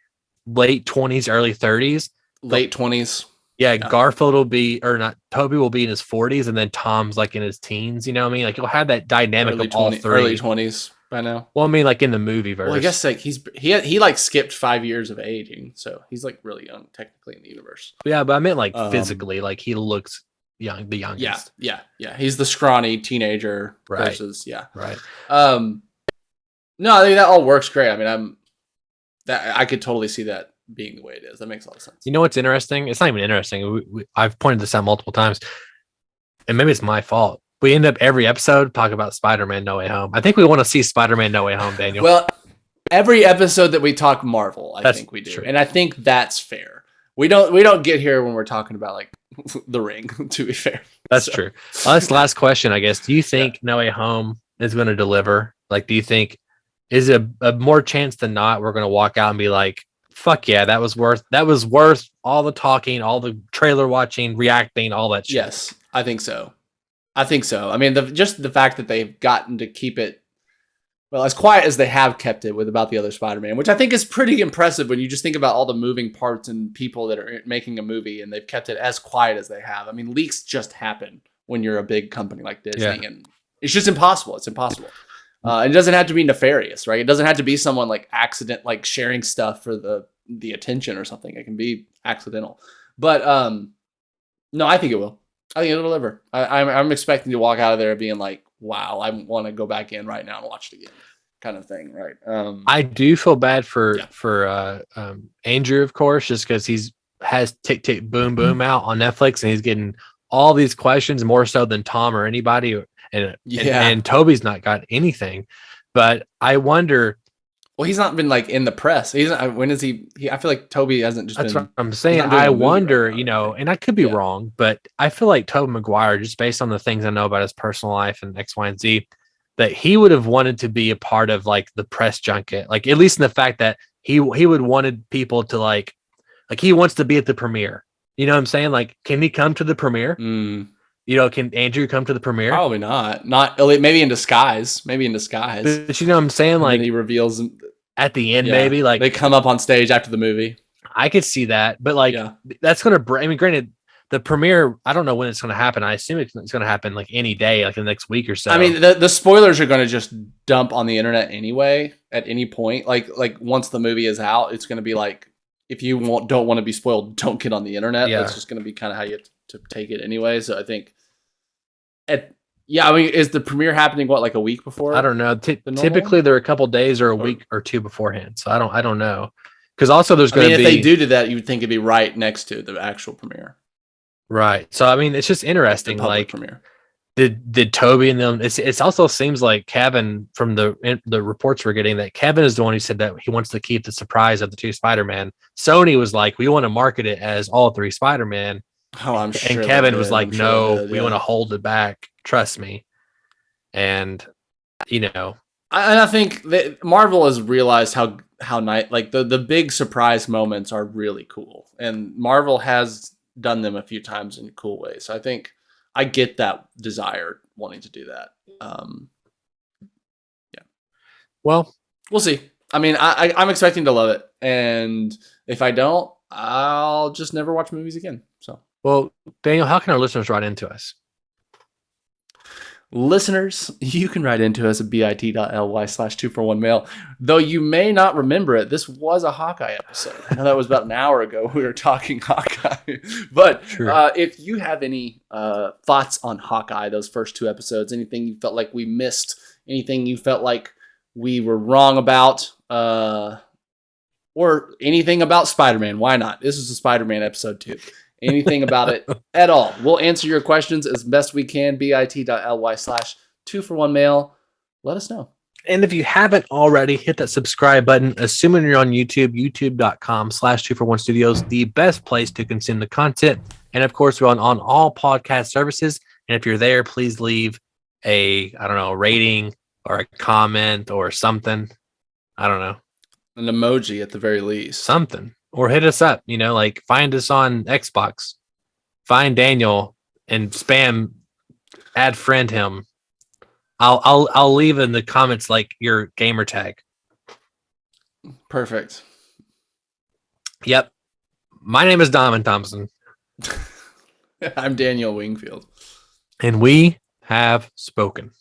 Speaker 6: late 20s, early 30s,
Speaker 7: late 20s.
Speaker 6: Yeah, Garfield will be, or not, Toby will be in his 40s, and then Tom's like in his teens. You know what I mean? Like you'll have that dynamic of all three.
Speaker 7: Early 20s by now.
Speaker 6: Well, I mean, like in the movie version.
Speaker 7: Well, I guess like he like skipped 5 years of aging, so he's like really young technically in the universe.
Speaker 6: Yeah, but I meant like physically, like he looks young, the youngest.
Speaker 7: Yeah. He's the scrawny teenager versus
Speaker 6: right.
Speaker 7: No, I think that all works great. I mean, I could totally see that being the way it is. That makes a lot of sense.
Speaker 6: You know what's interesting? It's not even interesting. I've pointed this out multiple times, and maybe it's my fault. We end up every episode talking about Spider-Man No Way Home. I think we want to see Spider-Man No Way Home, Daniel.
Speaker 7: Well, every episode that we talk Marvel, I think we do, true. And I think that's fair. We don't get here when we're talking about like The Ring. To be fair,
Speaker 6: that's true. That's the last question, I guess. Do you think No Way Home is going to deliver? Like, do you think is it a more chance than not we're going to walk out and be like, fuck yeah, that was worth all the talking, all the trailer watching, reacting, all that shit?
Speaker 7: Yes, I think so. I mean, just the fact that they've gotten to keep it, well, as quiet as they have kept it with about the other Spider-Man, which I think is pretty impressive when you just think about all the moving parts and people that are making a movie, and they've kept it as quiet as they have. I mean, leaks just happen when you're a big company like Disney, and it's just impossible. It's impossible. And it doesn't have to be nefarious, right? It doesn't have to be someone like sharing stuff for the attention or something. It can be accidental. But no, I think it will. I think it'll deliver. I'm expecting to walk out of there being like, wow, I want to go back in right now and watch it again, kind of thing, right?
Speaker 6: I do feel bad for Andrew, of course, just because has Tick Tick Boom Boom out on Netflix, and he's getting all these questions more so than Tom or anybody, and Toby's not got anything. But I wonder.
Speaker 7: Well, he's not been like in the press. He's not, when is he? I feel like Toby hasn't just.
Speaker 6: That's
Speaker 7: been,
Speaker 6: what I'm saying. I wonder, right now, and I could be wrong, but I feel like Tobey Maguire, just based on the things I know about his personal life and X, Y, and Z, that he would have wanted to be a part of like the press junket, like at least in the fact that he would wanted people to like he wants to be at the premiere. You know what I'm saying? Like, can he come to the premiere? Can Andrew come to the premiere?
Speaker 7: Probably not. Not maybe in disguise. But
Speaker 6: you know what I'm saying? Like,
Speaker 7: he reveals
Speaker 6: at the end, maybe like
Speaker 7: they come up on stage after the movie.
Speaker 6: I could see that, but like that's gonna. I mean, granted, the premiere. I don't know when it's gonna happen. I assume it's gonna happen like any day, like in the next week or so.
Speaker 7: I mean, the spoilers are gonna just dump on the internet anyway. At any point, like once the movie is out, it's gonna be like, if you don't want to be spoiled, don't get on the internet. That's just gonna be kind of how you have to take it anyway. So I think, I mean, is the premiere happening like a week before?
Speaker 6: I don't know. Typically, they're a couple days or a week or two beforehand. So I don't know. Because also there's going to be,
Speaker 7: if they do that, you would think it'd be right next to the actual premiere.
Speaker 6: Right. So I mean, it's just interesting. Like,
Speaker 7: premiere.
Speaker 6: Did Toby and them? It also seems like Kevin, from the reports we're getting, that Kevin is the one who said that he wants to keep the surprise of the 2 Spider-Man. Sony was like, we want to market it as all 3 Spider-Man.
Speaker 7: Oh, I'm sure.
Speaker 6: And Kevin was like, no, we want to hold it back. Trust me. And
Speaker 7: I think that Marvel has realized how nice, like the big surprise moments are really cool, and Marvel has done them a few times in cool ways. So I think I get that desire, wanting to do that.
Speaker 6: Well,
Speaker 7: we'll see. I mean, I'm expecting to love it, and if I don't, I'll just never watch movies again. So,
Speaker 6: well, Daniel, how can our listeners write into us?
Speaker 7: Listeners, you can write into us at bit.ly/241mail. Though you may not remember it, this was a Hawkeye episode. I know that was about an hour ago. We were talking Hawkeye. But if you have any thoughts on Hawkeye, those first 2 episodes, anything you felt like we missed, anything you felt like we were wrong about, or anything about Spider-Man, why not? This is a Spider-Man episode too. Anything about it at all. We'll answer your questions as best we can. bit.ly/241mail. Let us know.
Speaker 6: And if you haven't already, hit that subscribe button. Assuming you're on YouTube, youtube.com/241studios, the best place to consume the content. And of course, we're on all podcast services. And if you're there, please leave a rating or a comment or something. I don't know.
Speaker 7: An emoji at the very least.
Speaker 6: Something. Or hit us up, like find us on Xbox, find Daniel and spam, add friend him. I'll leave in the comments like your gamer tag.
Speaker 7: Perfect.
Speaker 6: Yep. My name is Domin Thompson.
Speaker 7: I'm Daniel Wingfield.
Speaker 6: And we have spoken.